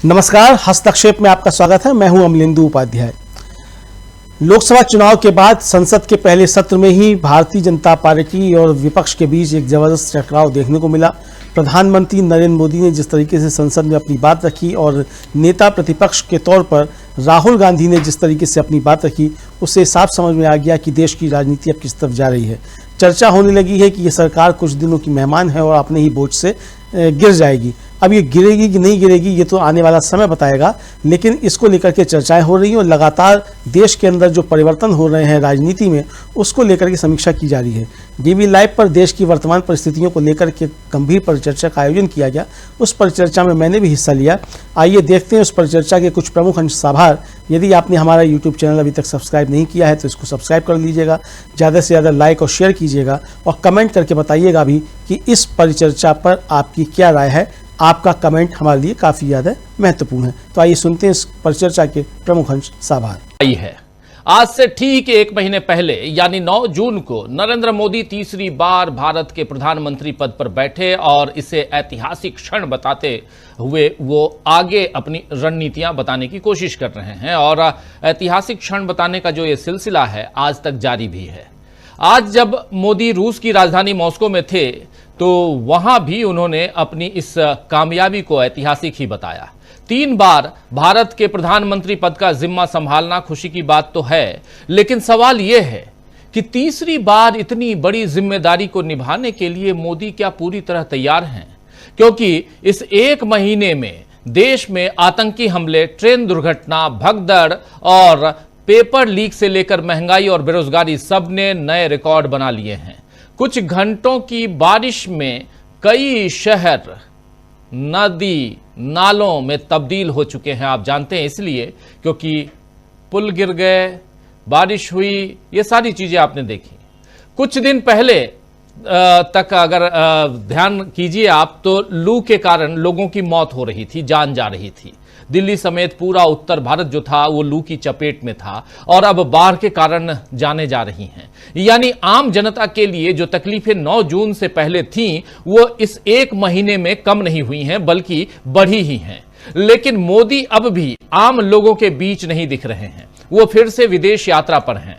नमस्कार, हस्तक्षेप में आपका स्वागत है। मैं हूं अमलेंदु उपाध्याय। लोकसभा चुनाव के बाद संसद के पहले सत्र में ही भारतीय जनता पार्टी और विपक्ष के बीच एक जबरदस्त टकराव देखने को मिला। प्रधानमंत्री नरेंद्र मोदी ने जिस तरीके से संसद में अपनी बात रखी और नेता प्रतिपक्ष के तौर पर राहुल गांधी ने जिस तरीके से अपनी बात रखी, उससे साफ समझ में आ गया कि देश की राजनीति अब किस तरफ जा रही है। चर्चा होने लगी है कि ये सरकार कुछ दिनों की मेहमान है और अपने ही बोझ से गिर जाएगी। अब ये गिरेगी कि नहीं गिरेगी ये तो आने वाला समय बताएगा, लेकिन इसको लेकर के चर्चाएं हो रही हैं और लगातार देश के अंदर जो परिवर्तन हो रहे हैं राजनीति में, उसको लेकर के समीक्षा की जा रही है। डीवी लाइव पर देश की वर्तमान परिस्थितियों को लेकर के गंभीर परिचर्चा का आयोजन किया गया। उस परिचर्चा में मैंने भी हिस्सा लिया। आइए देखते हैं उस परिचर्चा के कुछ प्रमुख अंशसाभार। यदि आपने हमारा यूट्यूब चैनल अभी तक सब्सक्राइब नहीं किया है तो इसको सब्सक्राइब कर लीजिएगा, ज़्यादा से ज़्यादा लाइक और शेयर कीजिएगा और कमेंट करके बताइएगा भी कि इस परिचर्चा पर आपकी क्या राय है। आपका कमेंट हमारे लिए काफ़ी ज़्यादा महत्वपूर्ण है। तो आइए सुनते हैं इस परिचर्चा के प्रमुख अंशसाभार। है आज से ठीक एक महीने पहले यानी 9 जून को नरेंद्र मोदी तीसरी बार भारत के प्रधानमंत्री पद पर बैठे और इसे ऐतिहासिक क्षण बताते हुए वो आगे अपनी रणनीतियां बताने की कोशिश कर रहे हैं और ऐतिहासिक क्षण बताने का जो ये सिलसिला है आज तक जारी भी है। आज जब मोदी रूस की राजधानी मॉस्को में थे तो वहां भी उन्होंने अपनी इस कामयाबी को ऐतिहासिक ही बताया। 3 बार भारत के प्रधानमंत्री पद का जिम्मा संभालना खुशी की बात तो है, लेकिन सवाल यह है कि तीसरी बार इतनी बड़ी जिम्मेदारी को निभाने के लिए मोदी क्या पूरी तरह तैयार हैं? क्योंकि इस एक महीने में देश में आतंकी हमले, ट्रेन दुर्घटना, भगदड़ और पेपर लीक से लेकर महंगाई और बेरोजगारी सब ने नए रिकॉर्ड बना लिए हैं। कुछ घंटों की बारिश में कई शहर नदी नालों में तब्दील हो चुके हैं। आप जानते हैं इसलिए क्योंकि पुल गिर गए, बारिश हुई, ये सारी चीजें आपने देखी। कुछ दिन पहले तक अगर ध्यान कीजिए आप तो लू के कारण लोगों की मौत हो रही थी, जान जा रही थी। दिल्ली समेत पूरा उत्तर भारत जो था वो लू की चपेट में था और अब बाढ़ के कारण जाने जा रही हैं। यानी आम जनता के लिए जो तकलीफें 9 जून से पहले थीं वो इस एक महीने में कम नहीं हुई हैं बल्कि बढ़ी ही हैं। लेकिन मोदी अब भी आम लोगों के बीच नहीं दिख रहे हैं, वो फिर से विदेश यात्रा पर हैं।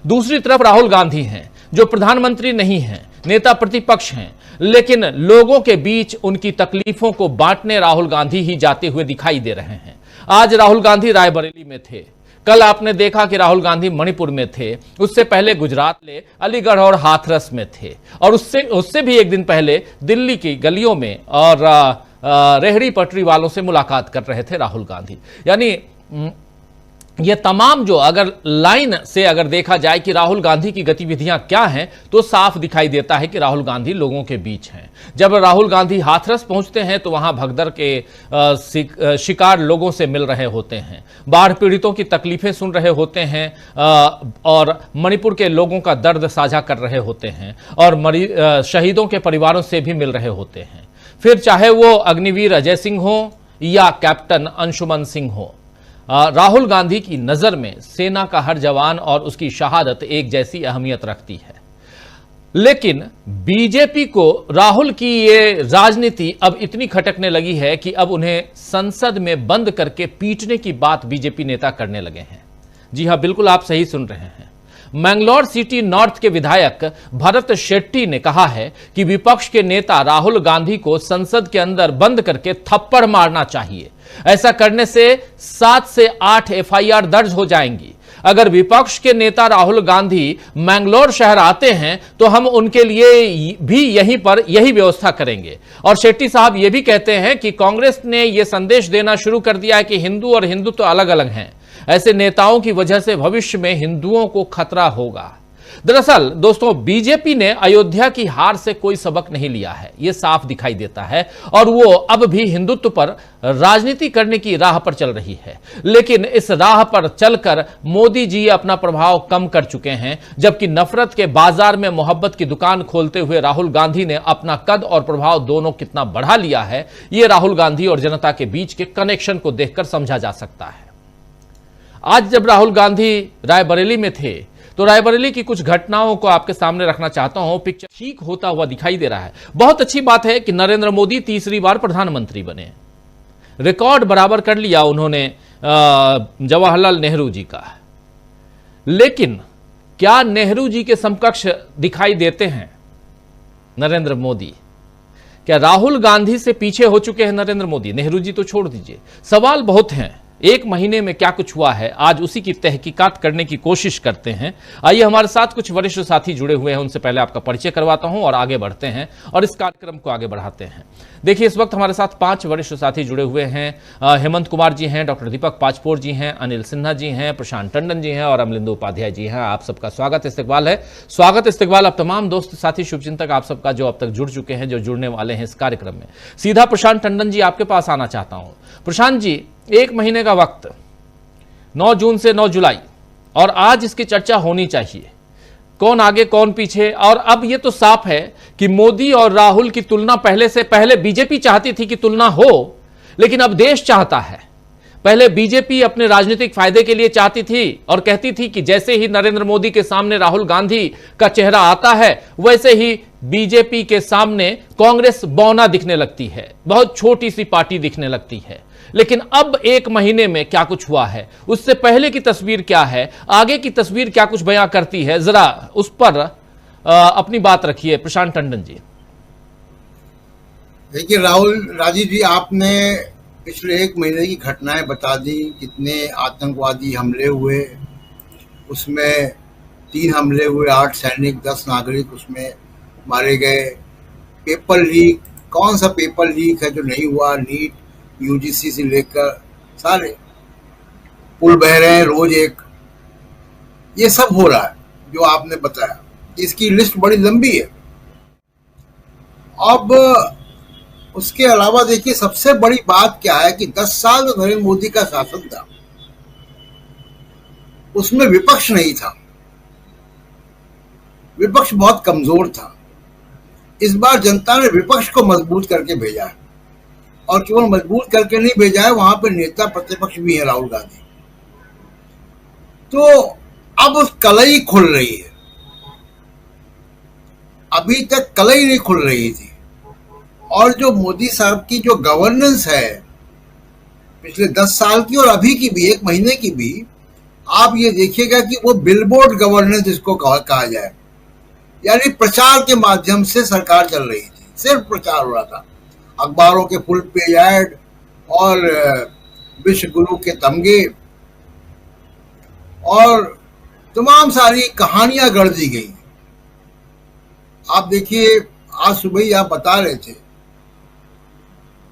दूसरी तरफ राहुल गांधी हैं जो प्रधानमंत्री नहीं हैं, नेता प्रतिपक्ष हैं, लेकिन लोगों के बीच उनकी तकलीफों को बांटने राहुल गांधी ही जाते हुए दिखाई दे रहे हैं। आज राहुल गांधी रायबरेली में थे, कल आपने देखा कि राहुल गांधी मणिपुर में थे, उससे पहले गुजरात में अलीगढ़ और हाथरस में थे और उससे भी एक दिन पहले दिल्ली की गलियों में और रेहड़ी पटरी वालों से मुलाकात कर रहे थे राहुल गांधी। यानी ये तमाम जो अगर लाइन से अगर देखा जाए कि राहुल गांधी की गतिविधियां क्या हैं तो साफ दिखाई देता है कि राहुल गांधी लोगों के बीच हैं। जब राहुल गांधी हाथरस पहुंचते हैं तो वहां भगदड़ के शिकार लोगों से मिल रहे होते हैं, बाढ़ पीड़ितों की तकलीफें सुन रहे होते हैं और मणिपुर के लोगों का दर्द साझा कर रहे होते हैं और शहीदों के परिवारों से भी मिल रहे होते हैं। फिर चाहे वो अग्निवीर अजय सिंह हो या कैप्टन अंशुमन सिंह हो, राहुल गांधी की नजर में सेना का हर जवान और उसकी शहादत एक जैसी अहमियत रखती है। लेकिन बीजेपी को राहुल की ये राजनीति अब इतनी खटकने लगी है कि अब उन्हें संसद में बंद करके पीटने की बात बीजेपी नेता करने लगे हैं। जी हां, बिल्कुल आप सही सुन रहे हैं। मैंगलोर सिटी नॉर्थ के विधायक भरत शेट्टी ने कहा है कि विपक्ष के नेता राहुल गांधी को संसद के अंदर बंद करके थप्पड़ मारना चाहिए। ऐसा करने से 7 से 8 एफआईआर दर्ज हो जाएंगी। अगर विपक्ष के नेता राहुल गांधी मैंगलोर शहर आते हैं तो हम उनके लिए भी यहीं पर यही व्यवस्था करेंगे। और शेट्टी साहब ये भी कहते हैं कि कांग्रेस ने यह संदेश देना शुरू कर दिया है कि हिंदू और हिंदुत्व अलग अलग हैं। ऐसे नेताओं की वजह से भविष्य में हिंदुओं को खतरा होगा। दरअसल दोस्तों, बीजेपी ने अयोध्या की हार से कोई सबक नहीं लिया है, यह साफ दिखाई देता है और वो अब भी हिंदुत्व पर राजनीति करने की राह पर चल रही है। लेकिन इस राह पर चलकर मोदी जी अपना प्रभाव कम कर चुके हैं, जबकि नफरत के बाजार में मोहब्बत की दुकान खोलते हुए राहुल गांधी ने अपना कद और प्रभाव दोनों कितना बढ़ा लिया है, यह राहुल गांधी और जनता के बीच के कनेक्शन को देखकर समझा जा सकता है। आज जब राहुल गांधी रायबरेली में थे तो रायबरेली की कुछ घटनाओं को आपके सामने रखना चाहता हूं। पिक्चर ठीक होता हुआ दिखाई दे रहा है। बहुत अच्छी बात है कि नरेंद्र मोदी तीसरी बार प्रधानमंत्री बने। रिकॉर्ड बराबर कर लिया उन्होंने जवाहरलाल नेहरू जी का। लेकिन क्या नेहरू जी के समकक्ष दिखाई देते हैं नरेंद्र मोदी? क्या राहुल गांधी से पीछे हो चुके हैं नरेंद्र मोदी? नेहरू जी तो छोड़ दीजिए, सवाल बहुत हैं। एक महीने में क्या कुछ हुआ है, आज उसी की तहकीकात करने की कोशिश करते हैं। आइए, हमारे साथ कुछ वरिष्ठ साथी जुड़े हुए हैं, उनसे पहले आपका परिचय करवाता हूं और आगे बढ़ते हैं और इस कार्यक्रम को आगे बढ़ाते हैं। देखिए, इस वक्त हमारे साथ 5 वरिष्ठ साथी जुड़े हुए हैं। हेमंत कुमार जी हैं, डॉक्टर दीपक पाचपोर जी हैं, अनिल सिन्हा जी हैं, प्रशांत टंडन जी हैं और अमलिंदु उपाध्याय जी हैं। आप सबका स्वागत इस्तकबाल है। स्वागत इस्तकबाल अब तमाम दोस्त साथी शुभचिंतक आप सबका जो अब तक जुड़ चुके हैं, जो जुड़ने वाले हैं इस कार्यक्रम में। सीधा प्रशांत टंडन जी आपके पास आना चाहता हूं। प्रशांत जी, एक महीने का वक्त, 9 जून से 9 जुलाई, और आज इसकी चर्चा होनी चाहिए, कौन आगे कौन पीछे। और अब यह तो साफ है कि मोदी और राहुल की तुलना पहले बीजेपी चाहती थी कि तुलना हो, लेकिन अब देश चाहता है। पहले बीजेपी अपने राजनीतिक फायदे के लिए चाहती थी और कहती थी कि जैसे ही नरेंद्र मोदी के सामने राहुल गांधी का चेहरा आता है, वैसे ही बीजेपी के सामने कांग्रेस बौना दिखने लगती है, बहुत छोटी सी पार्टी दिखने लगती है। लेकिन अब एक महीने में क्या कुछ हुआ है, उससे पहले की तस्वीर क्या है, आगे की तस्वीर क्या कुछ बयां करती है, जरा उस पर अपनी बात रखिए प्रशांत टंडन जी। देखिए राजीव जी, आपने पिछले एक महीने की घटनाएं बता दी। कितने आतंकवादी हमले हुए, उसमें 3 हमले हुए, 8 सैनिक, 10 नागरिक उसमें मारे गए। पेपर लीक, कौन सा पेपर लीक है जो नहीं हुआ? नीट, यूजीसी से लेकर सारे पुल बह रहे हैं रोज एक, ये सब हो रहा है जो आपने बताया। इसकी लिस्ट बड़ी लंबी है। अब उसके अलावा देखिए, सबसे बड़ी बात क्या है कि 10 साल जो नरेंद्र मोदी का शासन था, उसमें विपक्ष नहीं था, विपक्ष बहुत कमजोर था। इस बार जनता ने विपक्ष को मजबूत करके भेजा है, और केवल मजबूत करके नहीं भेजा है, वहां पर नेता प्रतिपक्ष भी है राहुल गांधी। तो अब उस कलई खुल रही है, अभी तक कलई नहीं खुल रही थी। और जो मोदी साहब की जो गवर्नेंस है पिछले 10 साल की और अभी की भी, एक महीने की भी, आप ये देखिएगा कि वो बिलबोर्ड गवर्नेंस जिसको कहा जाए, यानी प्रचार के माध्यम से सरकार चल रही थी, सिर्फ प्रचार हो रहा था। अखबारों के फुल पेज ऐड और विश्व गुरु के तमगे और तमाम सारी कहानियां गढ़ दी गई। आप देखिए, आज सुबह ही आप बता रहे थे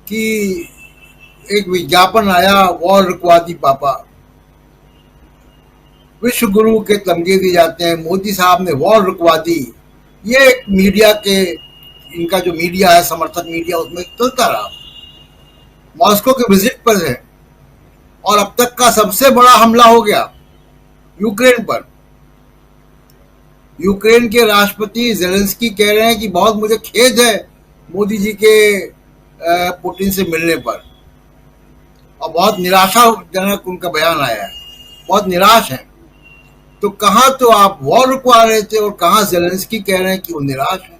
कि एक विज्ञापन आया, वॉर रुकवा दी पापा, विश्व गुरु के तमगे दिए जाते हैं, मोदी साहब ने वॉर रुकवा दी। ये एक मीडिया के, इनका जो मीडिया है, समर्थक मीडिया, उसमें चलता रहा। मॉस्को के विजिट पर है और अब तक का सबसे बड़ा हमला हो गया यूक्रेन पर। यूक्रेन के राष्ट्रपति जेलेंस्की कह रहे हैं कि बहुत मुझे खेद है मोदी जी के पुतिन से मिलने पर, और बहुत निराशाजनक उनका बयान आया है, बहुत निराश है। तो कहां तो आप वॉर रुकवा रहे थे और कहां जेलेंस्की कह रहे हैं कि वो निराश है।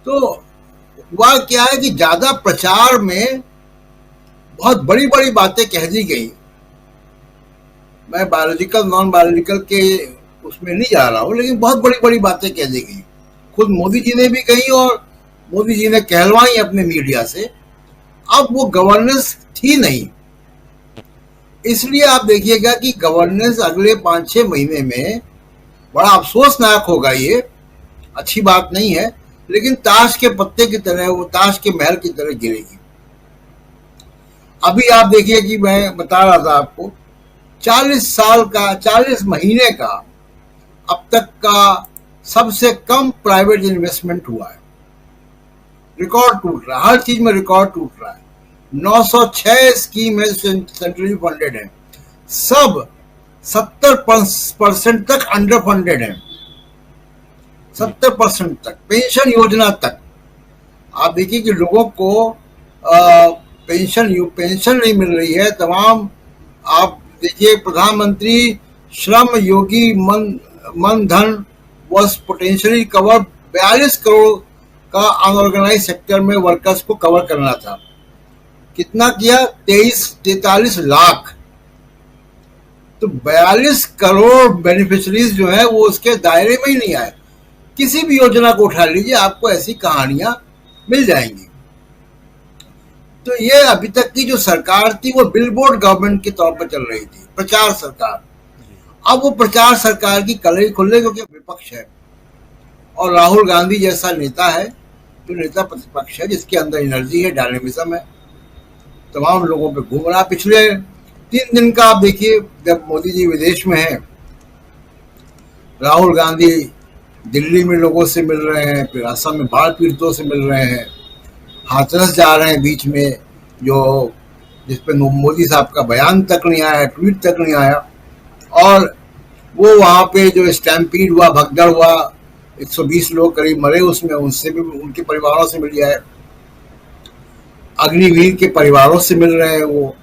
तो हुआ क्या है कि ज्यादा प्रचार में बहुत बड़ी बड़ी बातें कह दी गई। मैं बायोलॉजिकल नॉन बायोलॉजिकल के उसमें नहीं जा रहा हूं, लेकिन बहुत बड़ी बड़ी बातें कह दी गई। खुद मोदी जी ने भी कही और मोदी जी ने कहलवाई अपने मीडिया से। अब वो गवर्नेंस थी नहीं, इसलिए आप देखिएगा कि गवर्नेंस अगले 5-6 महीने में बड़ा अफसोसनाक होगा। ये अच्छी बात नहीं है, लेकिन ताश के पत्ते की तरह, वो ताश के महल की तरह गिरेगी। अभी आप देखिए कि मैं बता रहा था आपको, 40 महीने का अब तक का सबसे कम प्राइवेट इन्वेस्टमेंट हुआ है। रिकॉर्ड टूट रहा है, हर चीज में रिकॉर्ड टूट रहा है। 906 स्कीम है सेंट्रली फंडेड है, सब 70% तक अंडर फंडेड है, 70% तक। पेंशन योजना तक आप देखिए कि लोगों को पेंशन नहीं मिल रही है। तमाम आप देखिए, प्रधानमंत्री श्रम योगी मन धन वॉज पोटेंशियली कवर 42 करोड़ का अनऑर्गेनाइज सेक्टर में वर्कर्स को कवर करना था। कितना किया? 43 लाख। तो 42 करोड़ बेनिफिशरीज जो है वो उसके दायरे में ही नहीं आए। किसी भी योजना को उठा लीजिए, आपको ऐसी कहानियां मिल जाएंगी। तो ये अभी तक की जो सरकार थी वो बिलबोर्ड गवर्नमेंट के तौर पर चल रही थी, प्रचार सरकार। अब वो प्रचार सरकार की कलई खुल रही, क्योंकि विपक्ष है और राहुल गांधी जैसा नेता है जो नेता प्रतिपक्ष है, जिसके अंदर एनर्जी है, डायनेमिज्म है, तमाम लोगों पे घूम रहा। पिछले 3 दिन का आप देखिए, जब मोदी जी विदेश में हैं, राहुल गांधी दिल्ली में लोगों से मिल रहे हैं, फिर असम में बाढ़ पीड़ितों से मिल रहे हैं, हाथरस जा रहे हैं बीच में, जो जिसपे मोदी साहब का बयान तक नहीं आया, ट्वीट तक नहीं आया। और वो वहाँ पे जो स्टैम्पीड हुआ, भगदड़ हुआ, 120 लोग करीब मरे उसमें, उनसे भी, उनके परिवारों से मिल जाए। अग्निवीर के परिवारों से मिल रहे हैं वो,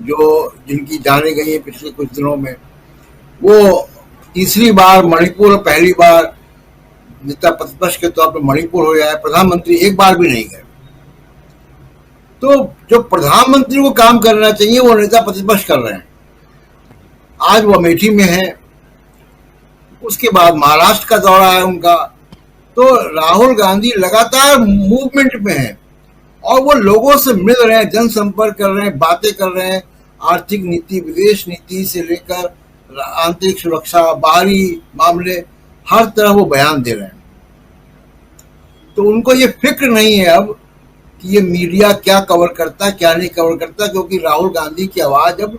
जो जिनकी जाने गई है पिछले कुछ दिनों में। वो तीसरी बार मणिपुर, पहली बार नेता प्रतिपक्ष के तौर पर मणिपुर हो जाए, प्रधानमंत्री एक बार भी नहीं गए। तो जो प्रधानमंत्री को काम करना चाहिए वो नेता प्रतिपक्ष कर रहे हैं। आज वो अमेठी में है, उसके बाद महाराष्ट्र का दौरा है उनका। तो राहुल गांधी लगातार मूवमेंट में है और वो लोगों से मिल रहे हैं, जनसंपर्क कर रहे हैं, बातें कर रहे हैं, आर्थिक नीति, विदेश नीति से लेकर आंतरिक सुरक्षा, बाहरी मामले, हर तरह वो बयान दे रहे हैं। तो उनको ये फिक्र नहीं है अब कि ये मीडिया क्या कवर करता, क्या नहीं कवर करता, क्योंकि राहुल गांधी की आवाज अब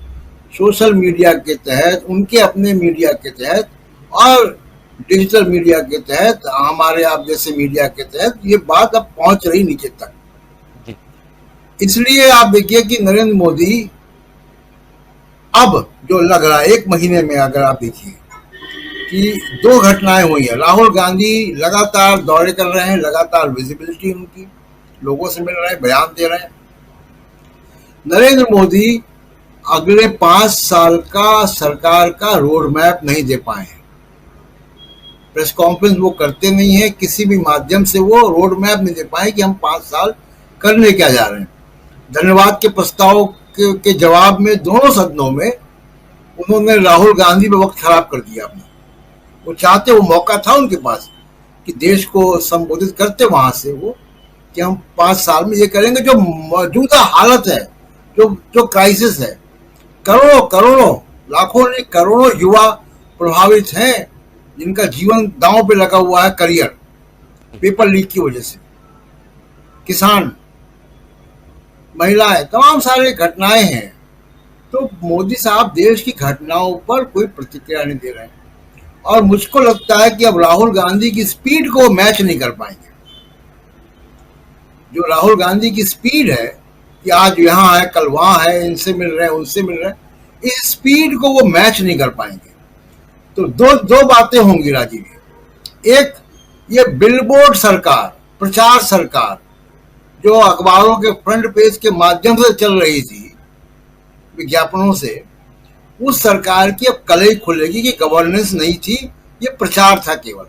सोशल मीडिया के तहत, उनके अपने मीडिया के तहत और डिजिटल मीडिया के तहत, हमारे आप जैसे मीडिया के तहत ये बात अब पहुंच रही नीचे तक। इसलिए आप देखिए कि नरेंद्र मोदी अब जो लग रहा है 1 महीने में, अगर आप देखिए कि 2 घटनाएं हुई है। राहुल गांधी लगातार दौरे कर रहे हैं, लगातार विजिबिलिटी उनकी, लोगों से मिल रहे हैं, बयान दे रहे हैं। नरेंद्र मोदी अगले 5 साल का सरकार का रोड मैप नहीं दे पाए हैं। प्रेस कॉन्फ्रेंस वो करते नहीं है, किसी भी माध्यम से वो रोड मैप नहीं दे पाए कि हम 5 साल करने क्या जा रहे हैं। धन्यवाद के प्रस्ताव के जवाब में दोनों सदनों में उन्होंने राहुल गांधी पे वक्त खराब कर दिया अपना। वो चाहते, वो मौका था उनके पास कि देश को संबोधित करते वहां से वो, कि हम 5 साल में ये करेंगे। जो मौजूदा हालत है, जो क्राइसिस है, करोड़ों लाखों नहीं करोड़ों युवा प्रभावित हैं, जिनका जीवन दांव पे लगा हुआ है, करियर पेपर लीक की वजह से, किसान, महिलाएं, तमाम सारे घटनाएं हैं। तो मोदी साहब देश की घटनाओं पर कोई प्रतिक्रिया नहीं दे रहे हैं और मुझको लगता है कि अब राहुल गांधी की स्पीड को मैच नहीं कर पाएंगे। जो राहुल गांधी की स्पीड है कि आज यहाँ है, कल वहां है, इनसे मिल रहे हैं, उनसे मिल रहे हैं, इस स्पीड को वो मैच नहीं कर पाएंगे। तो दो बातें होंगी राजीव जी। एक, ये बिलबोर्ड सरकार, प्रचार सरकार, जो अखबारों के फ्रंट पेज के माध्यम से चल रही थी, विज्ञापनों से, उस सरकार की अब कलई खुलेगी कि गवर्नेंस नहीं थी, ये प्रचार था केवल।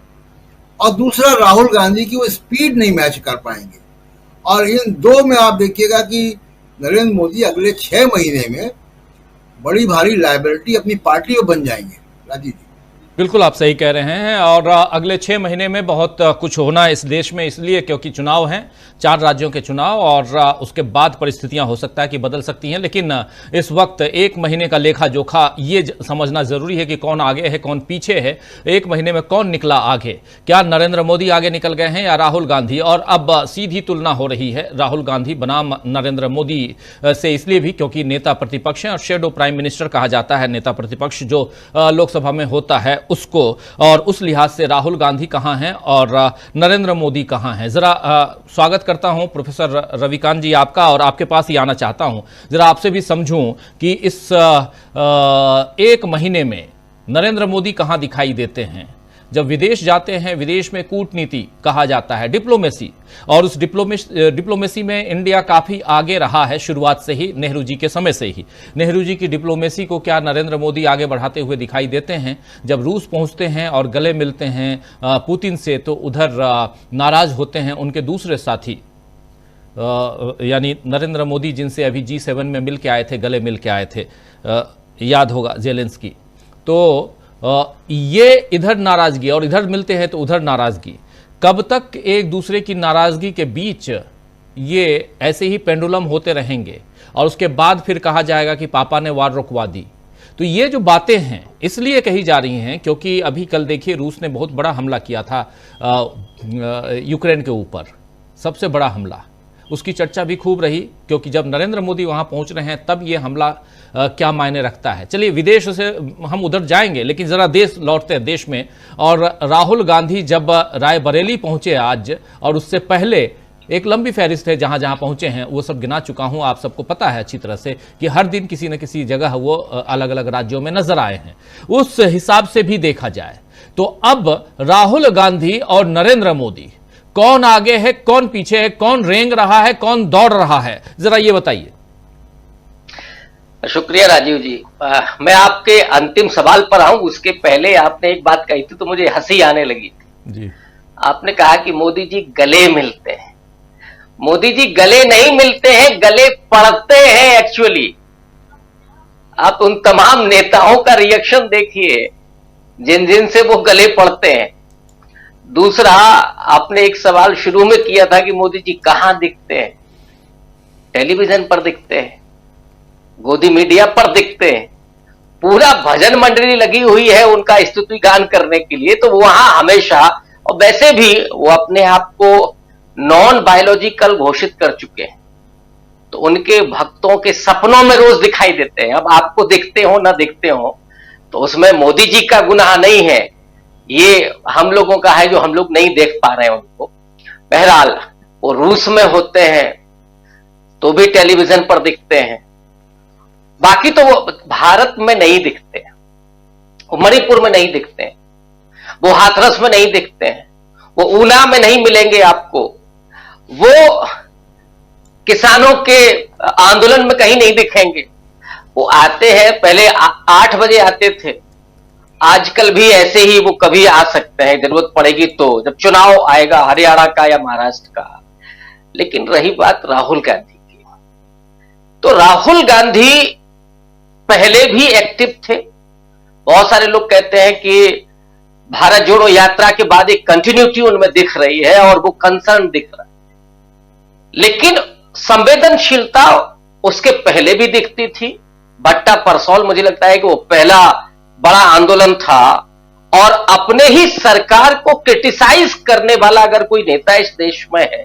और दूसरा, राहुल गांधी की वो स्पीड नहीं मैच कर पाएंगे। और इन दो में आप देखिएगा कि नरेंद्र मोदी अगले 6 महीने में बड़ी भारी लायबिलिटी अपनी पार्टी में बन जाएंगे राजीव जी। बिल्कुल आप सही कह रहे हैं। और अगले 6 महीने में बहुत कुछ होना है इस देश में, इसलिए क्योंकि चुनाव हैं, 4 राज्यों के चुनाव, और उसके बाद परिस्थितियां हो सकता है कि बदल सकती हैं। लेकिन इस वक्त 1 महीने का लेखा जोखा ये समझना जरूरी है कि कौन आगे है, कौन पीछे है, 1 महीने में कौन निकला आगे। क्या नरेंद्र मोदी आगे निकल गए हैं या राहुल गांधी? और अब सीधी तुलना हो रही है राहुल गांधी बनाम नरेंद्र मोदी से, इसलिए भी क्योंकि नेता प्रतिपक्ष हैं और शेडो प्राइम मिनिस्टर कहा जाता है नेता प्रतिपक्ष जो लोकसभा में होता है उसको। और उस लिहाज से राहुल गांधी कहां हैं और नरेंद्र मोदी कहां हैं? जरा स्वागत करता हूं प्रोफेसर रविकांत जी आपका, और आपके पास ही आना चाहता हूं, जरा आपसे भी समझूं कि इस 1 महीने में नरेंद्र मोदी कहां दिखाई देते हैं। जब विदेश जाते हैं, विदेश में कूटनीति कहा जाता है, डिप्लोमेसी, और उस डिप्लोमेसी में इंडिया काफी आगे रहा है शुरुआत से ही, नेहरू जी के समय से ही। नेहरू जी की डिप्लोमेसी को क्या नरेंद्र मोदी आगे बढ़ाते हुए दिखाई देते हैं? जब रूस पहुंचते हैं और गले मिलते हैं पुतिन से, तो उधर नाराज होते हैं उनके दूसरे साथी यानी नरेंद्र मोदी जिनसे अभी G7 में मिल के आए थे, गले मिल के आए थे, याद होगा ज़ेलेंस्की, तो ये इधर नाराजगी और इधर मिलते हैं तो उधर नाराजगी। कब तक एक दूसरे की नाराजगी के बीच ये ऐसे ही पेंडुलम होते रहेंगे और उसके बाद फिर कहा जाएगा कि पापा ने वार रुकवा दी? तो ये जो बातें हैं इसलिए कही जा रही हैं क्योंकि अभी कल देखिए रूस ने बहुत बड़ा हमला किया था यूक्रेन के ऊपर, सबसे बड़ा हमला। उसकी चर्चा भी खूब रही क्योंकि जब नरेंद्र मोदी वहां पहुंच रहे हैं तब ये हमला क्या मायने रखता है। चलिए विदेश से हम उधर जाएंगे, लेकिन जरा देश लौटते हैं देश में। और राहुल गांधी जब रायबरेली पहुंचे आज, और उससे पहले एक लंबी फहरिस्त है जहां जहां पहुंचे हैं, वो सब गिना चुका हूं, आप सबको पता है अच्छी तरह से कि हर दिन किसी न किसी जगह वो अलग अलग राज्यों में नजर आए हैं। उस हिसाब से भी देखा जाए तो अब राहुल गांधी और नरेंद्र मोदी, कौन आगे है, कौन पीछे है, कौन रेंग रहा है, कौन दौड़ रहा है, जरा ये बताइए। शुक्रिया राजीव जी। मैं आपके अंतिम सवाल पर आऊं उसके पहले आपने एक बात कही थी तो मुझे हंसी आने लगी जी। आपने कहा कि मोदी जी गले मिलते हैं। मोदी जी गले नहीं मिलते हैं, गले पड़ते हैं एक्चुअली। आप उन तमाम नेताओं का रिएक्शन देखिए जिन जिन से वो गले पड़ते हैं। दूसरा, आपने एक सवाल शुरू में किया था कि मोदी जी कहां दिखते हैं। टेलीविजन पर दिखते हैं, गोदी मीडिया पर दिखते हैं, पूरा भजन मंडली लगी हुई है उनका स्तुति गान करने के लिए, तो वहां हमेशा, और वैसे भी वो अपने आप को नॉन बायोलॉजिकल घोषित कर चुके हैं, तो उनके भक्तों के सपनों में रोज दिखाई देते हैं। अब आपको दिखते हो ना दिखते हो तो उसमें मोदी जी का गुनाह नहीं है, ये हम लोगों का है जो हम लोग नहीं देख पा रहे हैं उनको। बहरहाल वो रूस में होते हैं तो भी टेलीविजन पर दिखते हैं, बाकी तो वो भारत में नहीं दिखते हैं, वो मणिपुर में नहीं दिखते हैं, वो हाथरस में नहीं दिखते हैं, वो ऊना में नहीं मिलेंगे आपको, वो किसानों के आंदोलन में कहीं नहीं दिखेंगे। वो आते हैं, पहले 8 बजे आते थे, आजकल भी ऐसे ही वो कभी आ सकते हैं, जरूरत पड़ेगी तो, जब चुनाव आएगा हरियाणा का या महाराष्ट्र का। लेकिन रही बात राहुल गांधी की, तो राहुल गांधी पहले भी एक्टिव थे। बहुत सारे लोग कहते हैं कि भारत जोड़ो यात्रा के बाद एक कंटिन्यूटी उनमें दिख रही है और वो कंसर्न दिख रहा है, लेकिन संवेदनशीलता उसके पहले भी दिखती थी। भट्टा परसौल मुझे लगता है कि वो पहला बड़ा आंदोलन था, और अपने ही सरकार को क्रिटिसाइज करने वाला अगर कोई नेता इस देश में है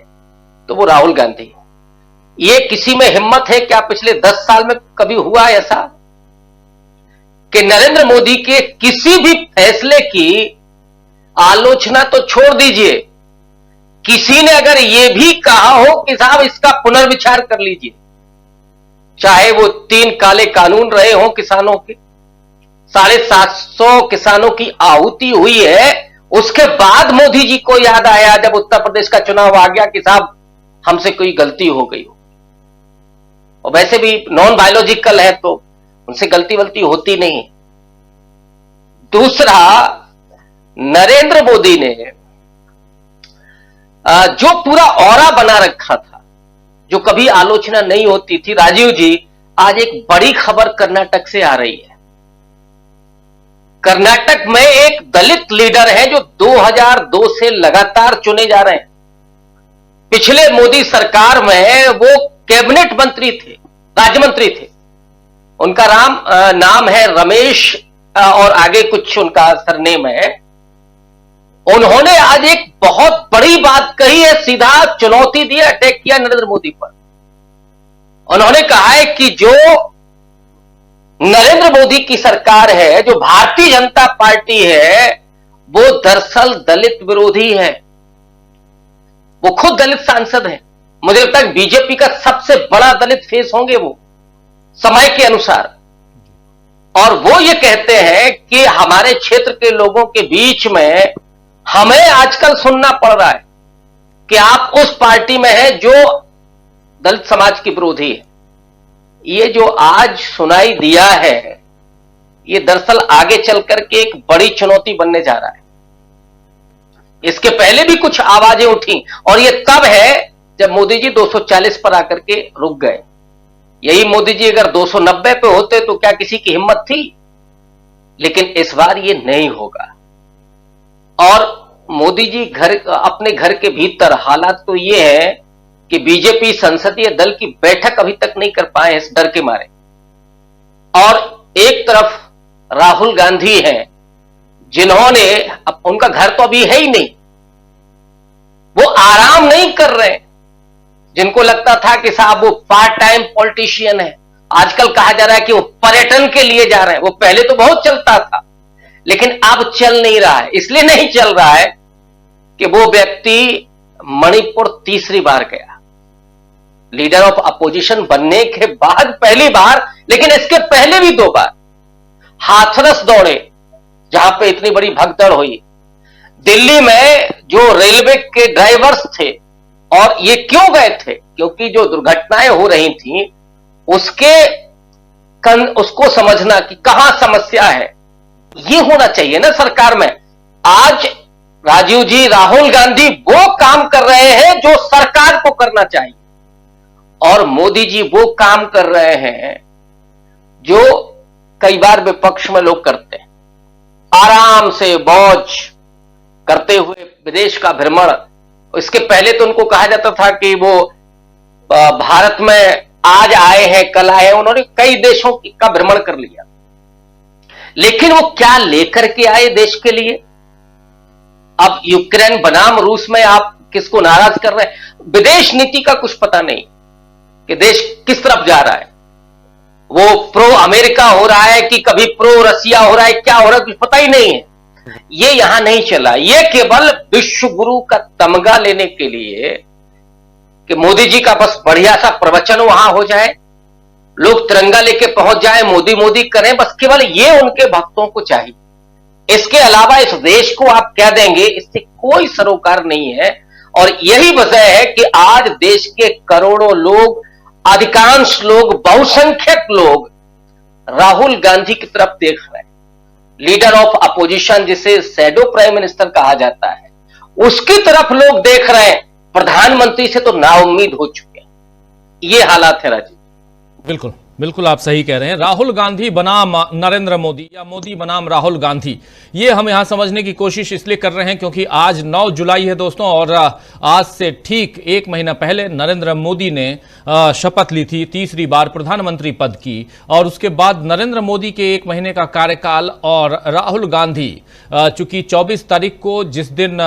तो वो राहुल गांधी। ये किसी में हिम्मत है क्या पिछले 10 साल में कभी हुआ ऐसा कि नरेंद्र मोदी के किसी भी फैसले की आलोचना तो छोड़ दीजिए, किसी ने अगर यह भी कहा हो कि साहब इसका पुनर्विचार कर लीजिए, चाहे वो 3 काले कानून रहे हों किसानों के, 750 किसानों की आहुति हुई है, उसके बाद मोदी जी को याद आया जब उत्तर प्रदेश का चुनाव आ गया कि साहब हमसे कोई गलती हो गई हो। और वैसे भी नॉन बायोलॉजिकल है तो उनसे गलती वलती होती नहीं। दूसरा, नरेंद्र मोदी ने जो पूरा ऑरा बना रखा था, जो कभी आलोचना नहीं होती थी, राजीव जी आज एक बड़ी खबर कर्नाटक से आ रही है। कर्नाटक में एक दलित लीडर है जो 2002 से लगातार चुने जा रहे हैं। पिछले मोदी सरकार में वो कैबिनेट मंत्री थे, राज्य मंत्री थे। उनका नाम है रमेश और आगे कुछ उनका सरनेम है। उन्होंने आज एक बहुत बड़ी बात कही है, सीधा चुनौती दी, अटैक किया नरेंद्र मोदी पर। उन्होंने कहा है कि जो नरेंद्र मोदी की सरकार है, जो भारतीय जनता पार्टी है, वो दरअसल दलित विरोधी है। वो खुद दलित सांसद हैं। मुझे लगता है बीजेपी का सबसे बड़ा दलित फेस होंगे वो समय के अनुसार। और वो ये कहते हैं कि हमारे क्षेत्र के लोगों के बीच में हमें आजकल सुनना पड़ रहा है कि आप उस पार्टी में हैं जो दलित समाज की विरोधी है। ये जो आज सुनाई दिया है, ये दरअसल आगे चल करके एक बड़ी चुनौती बनने जा रहा है। इसके पहले भी कुछ आवाजें उठी, और ये तब है जब मोदी जी 240 पर आकर के रुक गए। यही मोदी जी अगर 290 पे होते तो क्या किसी की हिम्मत थी? लेकिन इस बार ये नहीं होगा। और मोदी जी अपने घर के भीतर हालात तो ये है कि बीजेपी संसदीय दल की बैठक अभी तक नहीं कर पाए इस डर के मारे। और एक तरफ राहुल गांधी हैं जिन्होंने, अब उनका घर तो अभी है ही नहीं, वो आराम नहीं कर रहे। जिनको लगता था कि साहब वो पार्ट टाइम पॉलिटिशियन है, आजकल कहा जा रहा है कि वो पर्यटन के लिए जा रहे हैं। वो पहले तो बहुत चलता था लेकिन अब चल नहीं रहा है। इसलिए नहीं चल रहा है कि वो व्यक्ति मणिपुर तीसरी बार गया, लीडर ऑफ अपोजिशन बनने के बाद पहली बार, लेकिन इसके पहले भी 2 बार हाथरस दौड़े जहां पे इतनी बड़ी भगदड़ हुई। दिल्ली में जो रेलवे के ड्राइवर्स थे, और ये क्यों गए थे? क्योंकि जो दुर्घटनाएं हो रही थी उसको समझना कि कहां समस्या है, ये होना चाहिए ना सरकार में। आज राजीव जी, राहुल गांधी वो काम कर रहे हैं जो सरकार को करना चाहिए, और मोदी जी वो काम कर रहे हैं जो कई बार विपक्ष में लोग करते हैं। आराम से मौज करते हुए विदेश का भ्रमण। इसके पहले तो उनको कहा जाता था कि वो भारत में आज आए हैं, कल आए हैं। उन्होंने कई देशों का भ्रमण कर लिया, लेकिन वो क्या लेकर के आए देश के लिए? अब यूक्रेन बनाम रूस में आप किसको नाराज कर रहे हैं? विदेश नीति का कुछ पता नहीं कि देश किस तरफ जा रहा है। वो प्रो अमेरिका हो रहा है कि कभी प्रो रसिया हो रहा है, क्या हो रहा है कुछ पता ही नहीं है। ये यहां नहीं चला। ये केवल विश्व गुरु का तमगा लेने के लिए कि मोदी जी का बस बढ़िया सा प्रवचन वहां हो जाए, लोग तिरंगा लेके पहुंच जाए, मोदी मोदी करें, बस केवल ये उनके भक्तों को चाहिए। इसके अलावा इस देश को आप क्या देंगे, इससे कोई सरोकार नहीं है। और यही वजह है कि आज देश के करोड़ों लोग, अधिकांश लोग, बहुसंख्यक लोग राहुल गांधी की तरफ देख रहे हैं। लीडर ऑफ अपोजिशन, जिसे शैडो प्राइम मिनिस्टर कहा जाता है, उसकी तरफ लोग देख रहे हैं। प्रधानमंत्री से तो नाउम्मीद हो चुके हैं। ये हालात है राजीव। बिल्कुल बिल्कुल आप सही कह रहे हैं। राहुल गांधी बनाम नरेंद्र मोदी या मोदी बनाम राहुल गांधी, ये हम यहां समझने की कोशिश इसलिए कर रहे हैं क्योंकि आज 9 जुलाई है दोस्तों, और आज से ठीक 1 महीना पहले नरेंद्र मोदी ने शपथ ली थी तीसरी बार प्रधानमंत्री पद की। और उसके बाद नरेंद्र मोदी के 1 महीने का कार्यकाल, और राहुल गांधी चूंकि 24 तारीख को जिस दिन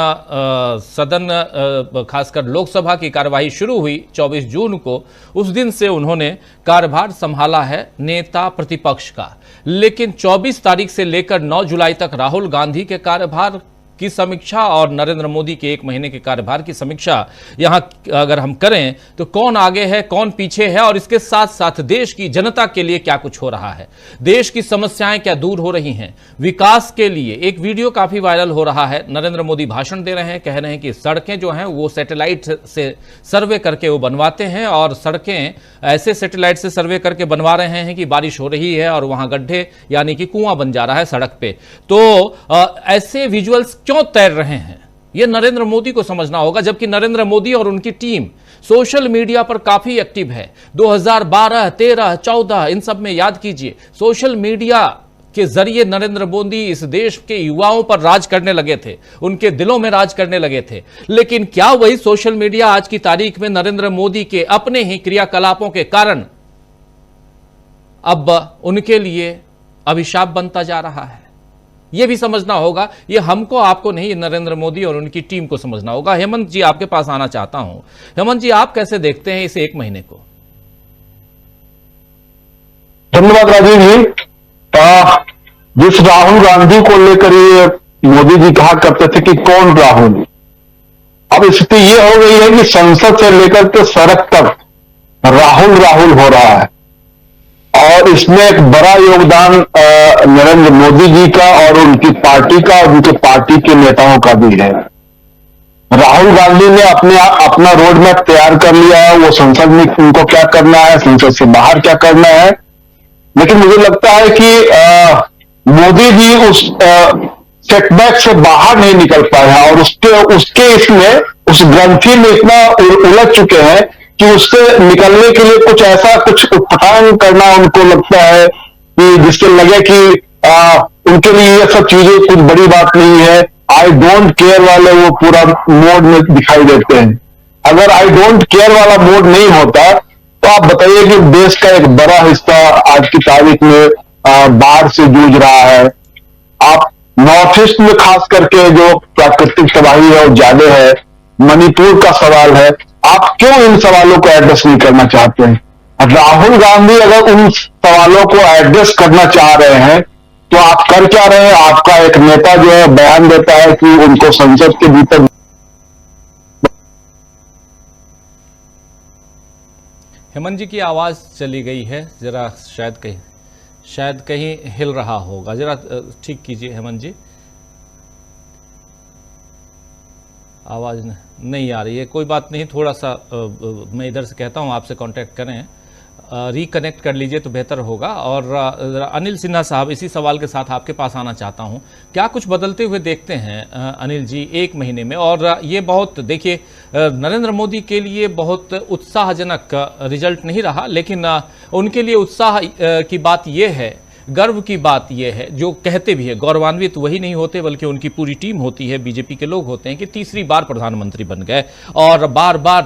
सदन खासकर लोकसभा की कार्यवाही शुरू हुई 24 जून को, उस दिन से उन्होंने कार्यभार संभाला है नेता प्रतिपक्ष का। लेकिन 24 तारीख से लेकर 9 जुलाई तक राहुल गांधी के कार्यभार की समीक्षा और नरेंद्र मोदी के 1 महीने के कार्यभार की समीक्षा यहां अगर हम करें तो कौन आगे है, कौन पीछे है, और इसके साथ साथ देश की जनता के लिए क्या कुछ हो रहा है, देश की समस्याएं क्या दूर हो रही हैं, विकास के लिए एक वीडियो काफी वायरल हो रहा है। नरेंद्र मोदी भाषण दे रहे हैं, कह रहे हैं कि सड़कें जो हैं वो सैटेलाइट से सर्वे करके वो बनवाते हैं, और सड़कें ऐसे सैटेलाइट से सर्वे करके बनवा रहे हैं कि बारिश हो रही है और वहां गड्ढे यानी कि कुआं बन जा रहा है सड़क पे। तो ऐसे विजुअल्स क्यों तैर रहे हैं, यह नरेंद्र मोदी को समझना होगा। जबकि नरेंद्र मोदी और उनकी टीम सोशल मीडिया पर काफी एक्टिव है। 2012, 13, 14 इन सब में याद कीजिए, सोशल मीडिया के जरिए नरेंद्र मोदी इस देश के युवाओं पर राज करने लगे थे, उनके दिलों में राज करने लगे थे। लेकिन क्या वही सोशल मीडिया आज की तारीख में नरेंद्र मोदी के अपने ही क्रियाकलापों के कारण अब उनके लिए अभिशाप बनता जा रहा है? यह भी समझना होगा। यह हमको आपको नहीं, नरेंद्र मोदी और उनकी टीम को समझना होगा। हेमंत जी, आपके पास आना चाहता हूं। हेमंत जी, आप कैसे देखते हैं इस 1 महीने को? धन्यवाद राजीव जी। जिस राहुल गांधी को लेकर ये मोदी जी कहा करते थे कि कौन राहुल, अब स्थिति ये हो गई है कि संसद से लेकर के सड़क तक राहुल राहुल हो रहा है, और इसमें एक बड़ा योगदान नरेंद्र मोदी जी का और उनकी पार्टी का और उनके पार्टी के नेताओं का भी है। राहुल गांधी ने अपना रोड मैप तैयार कर लिया है, वो संसद में उनको क्या करना है, संसद से बाहर क्या करना है। लेकिन मुझे लगता है कि मोदी जी उस सेटबैक से बाहर नहीं निकल पाए हैं और उसके इसमें उस ग्रंथि में इतना उलझ चुके हैं कि उससे निकलने के लिए कुछ ऐसा कुछ उत्थान करना उनको लगता है कि जिससे लगे कि उनके लिए ये सब चीजें कुछ बड़ी बात नहीं है। आई डोंट केयर वाले वो पूरा मोड में दिखाई देते हैं। अगर आई डोंट केयर वाला मोड नहीं होता तो आप बताइए कि देश का एक बड़ा हिस्सा आज की तारीख में बाढ़ से जूझ रहा है। आप नॉर्थ ईस्ट में खास करके जो प्राकृतिक तबाही है वो ज्यादा है, मणिपुर का सवाल है, आप क्यों इन सवालों को एड्रेस नहीं करना चाहते हैं? राहुल गांधी अगर उन सवालों को एड्रेस करना चाह रहे हैं तो आप कर क्या रहे हैं? आपका एक नेता जो है बयान देता है कि उनको संसद के भीतर हेमंत जी की आवाज चली गई है, जरा शायद कहीं हिल रहा होगा, जरा ठीक कीजिए हेमंत जी। आवाज नहीं आ रही है, कोई बात नहीं, थोड़ा सा मैं इधर से कहता हूं आपसे कांटेक्ट करें, रिकनेक्ट कर लीजिए तो बेहतर होगा। और अनिल सिन्हा साहब, इसी सवाल के साथ आपके पास आना चाहता हूं, क्या कुछ बदलते हुए देखते हैं अनिल जी एक महीने में? और ये बहुत, देखिए नरेंद्र मोदी के लिए बहुत उत्साहजनक रिजल्ट नहीं रहा, लेकिन उनके लिए उत्साह की बात ये है, गर्व की बात यह है, जो कहते भी है, गौरवान्वित वही नहीं होते बल्कि उनकी पूरी टीम होती है, बीजेपी के लोग होते हैं कि तीसरी बार प्रधानमंत्री बन गए और बार बार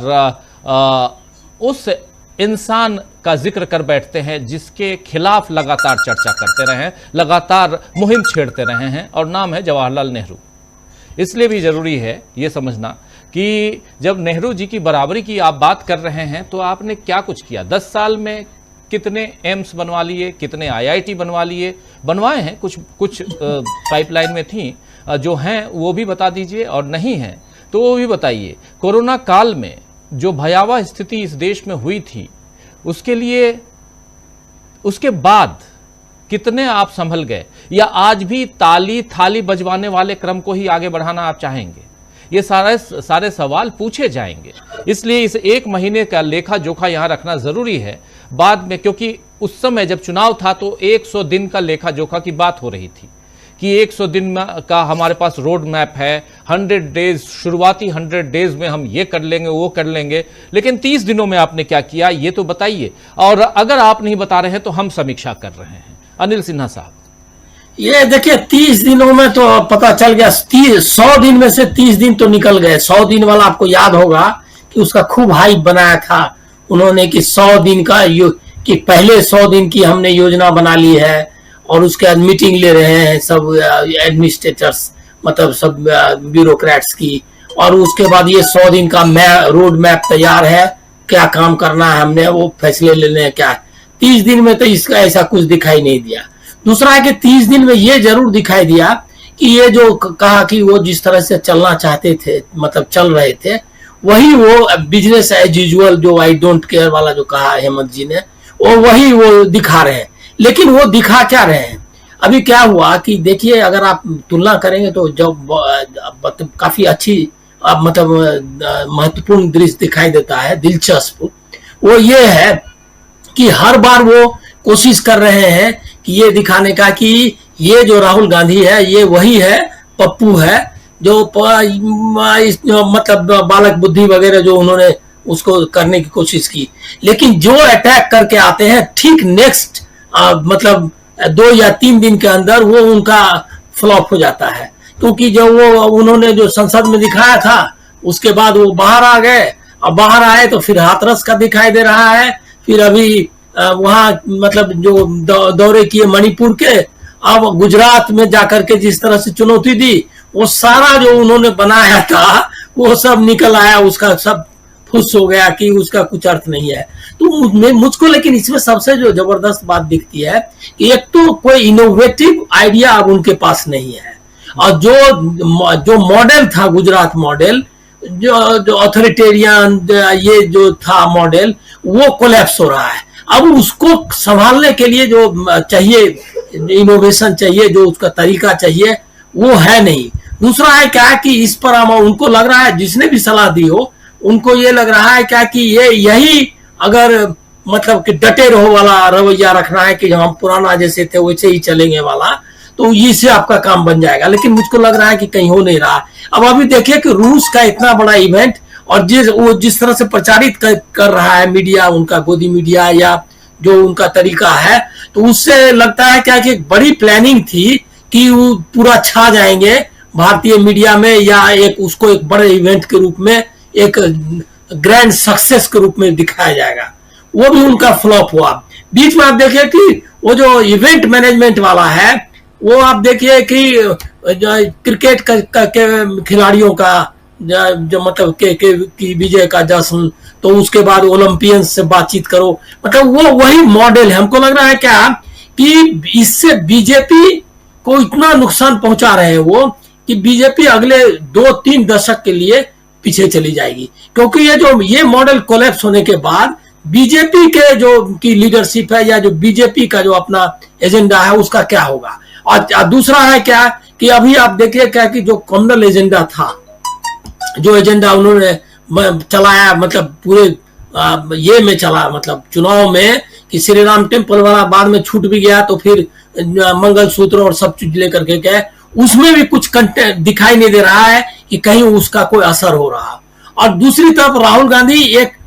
उस इंसान का जिक्र कर बैठते हैं जिसके खिलाफ लगातार चर्चा करते रहे हैं, लगातार मुहिम छेड़ते रहे हैं, और नाम है जवाहरलाल नेहरू। इसलिए भी जरूरी है ये समझना कि जब नेहरू जी की बराबरी की आप बात कर रहे हैं तो आपने क्या कुछ किया 10 साल में? कितने एम्स बनवा लिए, कितने IIT बनवा लिए? बनवाए हैं, कुछ पाइपलाइन में थी, जो हैं वो भी बता दीजिए, और नहीं हैं तो वो भी बताइए। कोरोना काल में जो भयावह स्थिति इस देश में हुई थी, उसके बाद कितने आप संभल गए, या आज भी ताली थाली बजवाने वाले क्रम को ही आगे बढ़ाना आप चाहेंगे? ये सारे सवाल पूछे जाएंगे, इसलिए इस एक महीने का लेखा जोखा यहाँ रखना जरूरी है बाद में, क्योंकि उस समय जब चुनाव था तो 100 दिन का लेखा जोखा की बात हो रही थी कि 100 दिन का हमारे पास रोड मैप है, 100 डेज, शुरुआती 100 डेज में हम ये कर लेंगे, वो कर लेंगे, लेकिन 30 दिनों में आपने क्या किया ये तो बताइए। और अगर आप नहीं बता रहे हैं तो हम समीक्षा कर रहे हैं। अनिल सिन्हा साहब, ये देखिए 30 दिनों में तो पता चल गया, 100 दिन में से 30 दिन तो निकल गए। 100 दिन वाला आपको याद होगा कि उसका खूब हाइप बनाया था उन्होंने कि 100 दिन का कि पहले 100 दिन की हमने योजना बना ली है, और उसके बाद मीटिंग ले रहे हैं सब एडमिनिस्ट्रेटर्स, मतलब सब ब्यूरोक्रेट्स की, और उसके बाद ये 100 दिन का रोड मैप तैयार है, क्या काम करना है हमने, वो फैसले लेने हैं क्या। 30 दिन में तो इसका ऐसा कुछ दिखाई नहीं दिया। दूसरा है कि 30 दिन में ये जरूर दिखाई दिया कि ये जो कहा कि वो जिस तरह से चलना चाहते थे, मतलब चल रहे थे, वही वो बिजनेस एज यूजुअल, जो आई डोंट केयर वाला जो कहा हेमंत जी ने, वही वो दिखा रहे हैं। लेकिन वो दिखा क्या रहे हैं? अभी क्या हुआ कि देखिए, अगर आप तुलना करेंगे तो जब काफी अच्छी मतलब महत्वपूर्ण दृश्य दिखाई देता है, दिलचस्प, वो ये है कि हर बार वो कोशिश कर रहे हैं कि ये दिखाने का कि ये जो राहुल गांधी है ये वही है, पप्पू है, जो मतलब बालक बुद्धि वगैरह जो उन्होंने उसको करने की कोशिश की। लेकिन जो अटैक करके आते हैं ठीक नेक्स्ट मतलब 2 या 3 दिन के अंदर वो उनका फ्लॉप हो जाता है, क्योंकि जब वो उन्होंने जो संसद में दिखाया था उसके बाद वो बाहर आ गए, अब बाहर आए तो फिर हाथरस का दिखाई दे रहा है, फिर अभी वहां मतलब जो दौरे किए मणिपुर के, अब गुजरात में जाकर के जिस तरह से चुनौती दी, वो सारा जो उन्होंने बनाया था वो सब निकल आया, उसका सब फुस हो गया कि उसका कुछ अर्थ नहीं है। तो मुझको लेकिन इसमें सबसे जो जबरदस्त बात दिखती है कि एक तो कोई इनोवेटिव आइडिया अब उनके पास नहीं है, और जो मॉडल था गुजरात मॉडल, जो ऑथोरिटेरियन ये जो था मॉडल, वो कोलैप्स हो रहा है। अब उसको संभालने के लिए जो चाहिए, इनोवेशन चाहिए, जो उसका तरीका चाहिए, वो है नहीं। दूसरा है क्या कि इस पर उनको लग रहा है, जिसने भी सलाह दी हो उनको ये लग रहा है क्या कि यही अगर मतलब कि डटे रहो वाला रवैया रखना है कि हम पुराना जैसे थे वैसे ही चलेंगे वाला, तो इससे आपका काम बन जाएगा, लेकिन मुझको लग रहा है कि कहीं हो नहीं रहा। अब अभी देखिए कि रूस का इतना बड़ा इवेंट और वो जिस तरह से प्रचारित कर रहा है मीडिया, उनका गोदी मीडिया या जो उनका तरीका है, तो उससे लगता है क्या कि एक बड़ी प्लानिंग थी कि वो पूरा छा जाएंगे भारतीय मीडिया में, या एक उसको एक बड़े इवेंट के रूप में, एक ग्रैंड सक्सेस के रूप में दिखाया जाएगा। वो भी उनका फ्लॉप हुआ। बीच में आप देखिए कि वो जो इवेंट मैनेजमेंट वाला है, वो आप देखिए कि क्रिकेट के खिलाड़ियों का जो मतलब की विजय का जश्न, तो उसके बाद ओलंपियंस से बातचीत करो, मतलब वो वही मॉडल है। हमको लग रहा है क्या कि इससे बीजेपी को इतना नुकसान पहुंचा रहे हैं वो, कि बीजेपी अगले 2-3 दशक के लिए पीछे चली जाएगी, क्योंकि ये मॉडल कोलैप्स होने के बाद बीजेपी के जो की लीडरशिप है या जो बीजेपी का जो अपना एजेंडा है उसका क्या होगा। और दूसरा है क्या कि अभी आप देखिए क्या कि जो कम्युनल एजेंडा था, जो एजेंडा उन्होंने चलाया, मतलब पूरे ये में चला, मतलब चुनाव में, कि श्री राम टेम्पल वाला बाद में छूट भी गया, तो फिर मंगलसूत्र और सब चीज लेकर के गए, उसमें भी कुछ कंटेंट दिखाई नहीं दे रहा है कि कहीं उसका कोई असर हो रहा। और दूसरी तरफ राहुल गांधी एक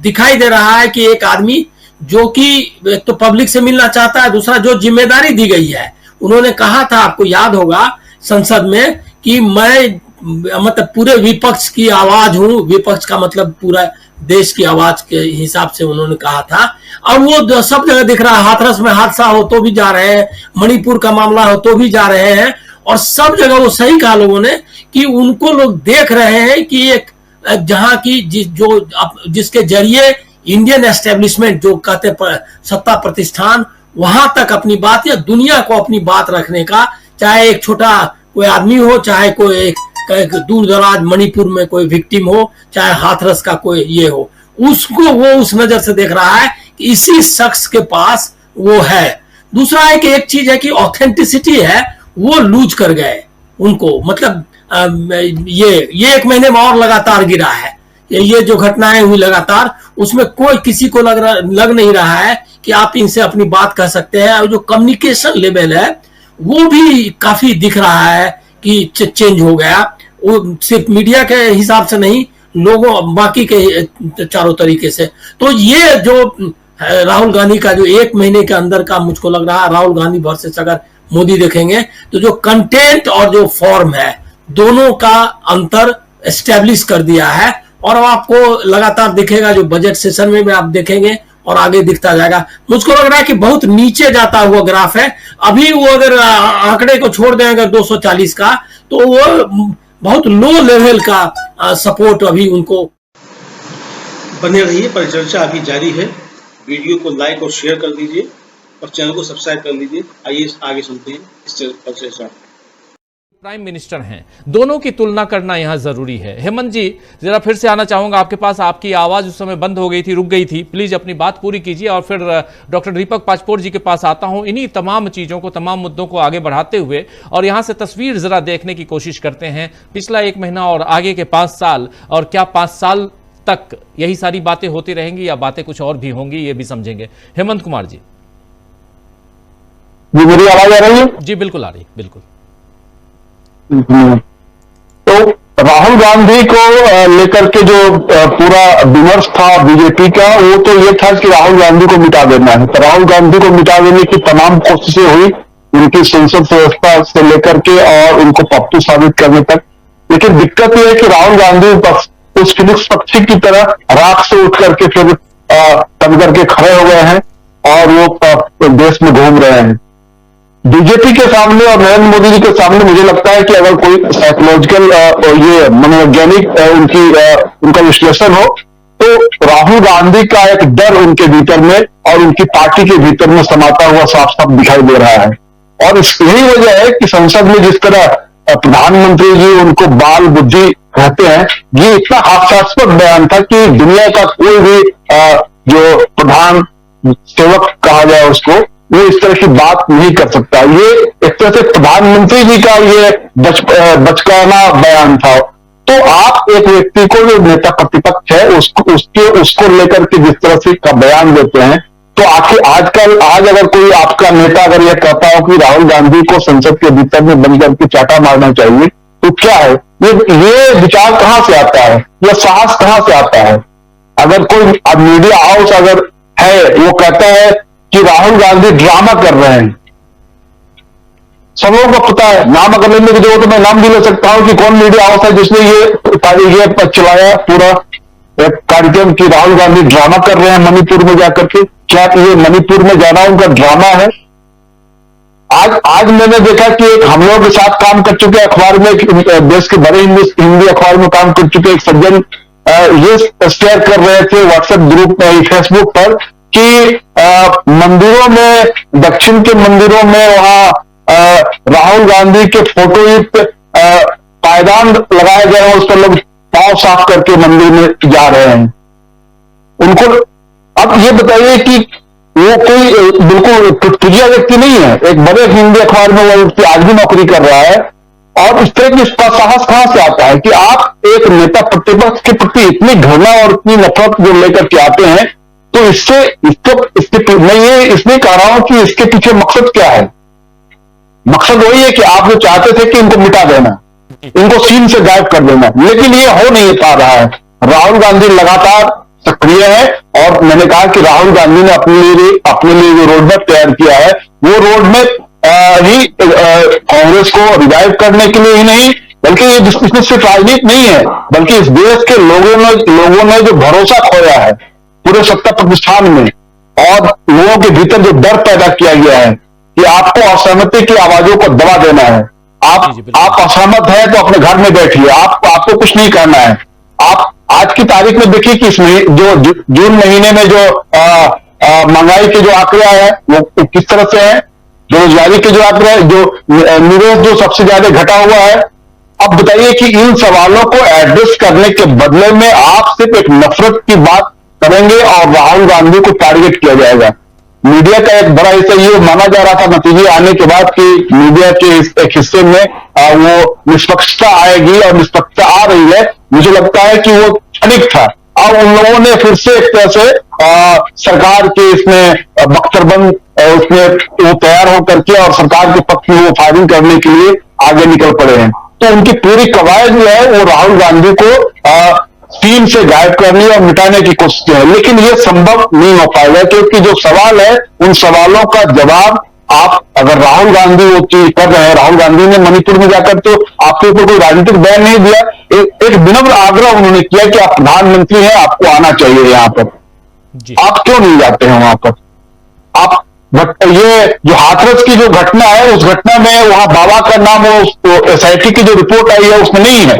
दिखाई दे रहा है कि एक आदमी जो कि एक तो पब्लिक से मिलना चाहता है, दूसरा जो जिम्मेदारी दी गई है, उन्होंने कहा था, आपको याद होगा संसद में, कि मैं मतलब पूरे विपक्ष की आवाज हूं। विपक्ष का मतलब पूरा देश की आवाज के हिसाब से उन्होंने कहा था। अब वो सब जगह दिख रहा है, हाथरस में हादसा हो तो भी जा रहे हैं, मणिपुर का मामला हो तो भी जा रहे हैं, और सब जगह वो सही कहा लोगों ने कि उनको लोग देख रहे हैं कि एक जहां की जिसके जरिए इंडियन एस्टेब्लिशमेंट जो कहते सत्ता प्रतिष्ठान, वहां तक अपनी बात या दुनिया को अपनी बात रखने का, चाहे एक छोटा कोई आदमी हो, चाहे कोई एक दूर दराज मणिपुर में कोई विक्टिम हो, चाहे हाथरस का कोई ये हो, उसको वो उस नजर से देख रहा है कि इसी शख्स के पास वो है। दूसरा है कि एक चीज है कि ऑथेंटिसिटी है, वो लूज कर गए उनको, मतलब ये 1 महीने में और लगातार गिरा है। ये जो घटनाएं हुई लगातार, उसमें कोई किसी को लग नहीं रहा है कि आप इनसे अपनी बात कह सकते हैं। और जो कम्युनिकेशन लेवल है वो भी काफी दिख रहा है कि चेंज हो गया। वो सिर्फ मीडिया के हिसाब से नहीं, लोगों बाकी के चारों तरीके से। तो ये जो राहुल गांधी का जो 1 महीने के अंदर का, मुझको लग रहा है राहुल गांधी वर्सेस अगर मोदी देखेंगे, तो जो कंटेंट और जो फॉर्म है, दोनों का अंतर एस्टेब्लिश कर दिया है। और आपको लगातार दिखेगा, जो बजट सेशन में भी आप देखेंगे और आगे दिखता जाएगा। मुझको लग रहा है कि बहुत नीचे जाता हुआ ग्राफ है। अभी वो अगर आंकड़े को छोड़ दें अगर 240 का, तो वो बहुत लो लेवल का सपोर्ट अभी उनको। बने रहिए, परिचर्चा अभी जारी है। वीडियो को लाइक और शेयर कर दीजिए और चैनल को सब्सक्राइब कर लीजिए। आइए आगे सुनते हैं इस परिचर्चा। प्राइम मिनिस्टर हैं, दोनों की तुलना करना यहां जरूरी है। हेमंत जी, जरा फिर से आना चाहूंगा आपके पास। आपकी आवाज उस समय बंद हो गई थी, रुक गई थी, प्लीज अपनी बात पूरी कीजिए और फिर डॉक्टर दीपक पाचपोर जी के पास आता हूं। इन्हीं तमाम चीजों को, तमाम मुद्दों को आगे बढ़ाते हुए, और यहां से तस्वीर जरा देखने की कोशिश करते हैं पिछला 1 महीना और आगे के 5 साल, और क्या 5 साल तक यही सारी बातें होती रहेंगी या बातें कुछ और भी होंगी, ये भी समझेंगे। हेमंत कुमार जी। मेरी आवाज आ रही है? जी बिल्कुल आ रही, बिल्कुल। तो राहुल गांधी को लेकर के जो पूरा विमर्श था बीजेपी का, वो तो ये था कि राहुल गांधी को मिटा देना है। तो राहुल गांधी को मिटा देने की तमाम कोशिशें हुई, उनकी संसद व्यवस्था से लेकर के और उनको पप्पू साबित करने तक। लेकिन दिक्कत यह है कि राहुल गांधी उस फिनिक्स पक्षी की तरह राख से उठ करके फिर तन करके खड़े हो गए हैं और वो देश में घूम रहे हैं। बीजेपी के सामने और नरेंद्र मोदी जी के सामने मुझे लगता है कि अगर कोई साइकोलॉजिकल ये मनोवैज्ञानिक उनका विश्लेषण हो, तो राहुल गांधी का एक डर उनके भीतर में और उनकी पार्टी के भीतर में समाता हुआ साफ साफ दिखाई दे रहा है। और यही वजह है कि संसद में जिस तरह प्रधानमंत्री जी उनको बाल बुद्धि कहते हैं, ये इतना हास्यास्पद बयान था कि दुनिया का कोई भी जो प्रधान सेवक कहा जाए उसको, वो इस तरह की बात नहीं कर सकता। ये एक तरह से प्रधानमंत्री जी का ये बचकाना बयान था। तो आप एक व्यक्ति को, जो नेता प्रतिपक्ष है, उसको लेकर के जिस तरह से का बयान देते हैं, तो आखिर आज अगर कोई आपका नेता अगर यह कहता हो कि राहुल गांधी को संसद के भीतर में बंद करके चाटा मारना चाहिए, तो क्या है ये विचार कहां से आता है, यह साहस कहां से आता है? अगर कोई अब मीडिया हाउस अगर है वो कहता है कि राहुल गांधी ड्रामा कर रहे हैं, सब लोगों को पता है, नाम अगर लेने की जरूरत तो मैं नाम भी ले सकता हूं कि कौन मीडिया हाउस है जिसने ये चलाया पूरा एक कार्यक्रम कि राहुल गांधी ड्रामा कर रहे हैं मणिपुर में जाकर के। क्या ये मणिपुर में जाना उनका ड्रामा है? आज मैंने देखा कि एक हम लोगों के साथ काम कर चुके अखबार में, देश के बड़े हिंदी अखबार में काम कर चुके एक सज्जन ये शेयर कर रहे थे व्हाट्सएप ग्रुप में, फेसबुक पर कि मंदिरों में, दक्षिण के मंदिरों में वहां राहुल गांधी के फोटो युक्त पायदान लगाए गए हैं, उस पर लोग पांव साफ करके मंदिर में जा रहे हैं। उनको अब ये बताइए कि वो कोई बिल्कुल तुझिया व्यक्ति नहीं है, एक बड़े हिंदी अखबार में वो व्यक्ति आज भी नौकरी कर रहा है, और इस तरह की इसका साहस कहां से आता है कि आप एक नेता प्रतिपक्ष के प्रति इतनी घृणा और इतनी नफरत जो लेकर के आते हैं? तो इसके मैं ये इसलिए कह रहा हूं कि इसके पीछे मकसद क्या है? मकसद वही है कि आप जो चाहते थे कि इनको मिटा देना, इनको सीन से गायब कर देना, लेकिन ये हो नहीं पा रहा है। राहुल गांधी लगातार सक्रिय है, और मैंने कहा कि राहुल गांधी ने अपने लिए जो रोड मैप तैयार किया है, वो रोड मैप ही कांग्रेस को रिवाइव करने के लिए ही नहीं, बल्कि ये इसमें सिर्फ राजनीति नहीं है, बल्कि इस देश के लोगों ने जो भरोसा खोया है पूरे सत्ता प्रतिष्ठान में, और लोगों के भीतर जो डर पैदा किया गया है कि आपको असहमति की आवाजों को दबा देना है, आप असहमत हैं तो अपने घर में बैठिए, आपको कुछ नहीं करना है। आप आज की तारीख में देखिए कि इसमें जो जून महीने में जो महंगाई के जो आंकड़ा है वो किस तरह से है, बेरोजगारी के जो आंकड़े है, जो निवेश जो सबसे ज्यादा घटा हुआ है। अब बताइए कि इन सवालों को एड्रेस करने के बदले में आप सिर्फ एक नफरत की बात करेंगे और राहुल गांधी को टारगेट किया जाएगा। मीडिया का एक बड़ा हिस्सा ये माना जा रहा था नतीजे आने के बाद कि मीडिया के एक हिस्से में वो निष्पक्षता आएगी, और निष्पक्षता आ रही है। मुझे लगता है कि वो क्षणिक था। अब उन लोगों ने फिर से एक तरह से सरकार के इसमें बख्तरबंद उसमें वो तैयार होकर के और सरकार के पक्ष में वो फायरिंग करने के लिए आगे निकल पड़े हैं। तो उनकी पूरी कवायद जो है वो राहुल गांधी को सीन से गायब करने और मिटाने की कोशिश है, लेकिन ये संभव नहीं हो पाएगा, क्योंकि जो सवाल है उन सवालों का जवाब आप अगर राहुल गांधी वो चीज कर रहे हैं, राहुल गांधी ने मणिपुर में जाकर तो आपके ऊपर कोई राजनीतिक बयान नहीं दिया, एक विनम्र आग्रह उन्होंने किया कि आप प्रधानमंत्री हैं, आपको आना चाहिए यहाँ पर, आप क्यों नहीं जाते हैं वहां पर? आप ये जो हाथरस की जो घटना है, उस घटना में वहां बाबा का नाम SIT की जो रिपोर्ट आई है उसमें नहीं है।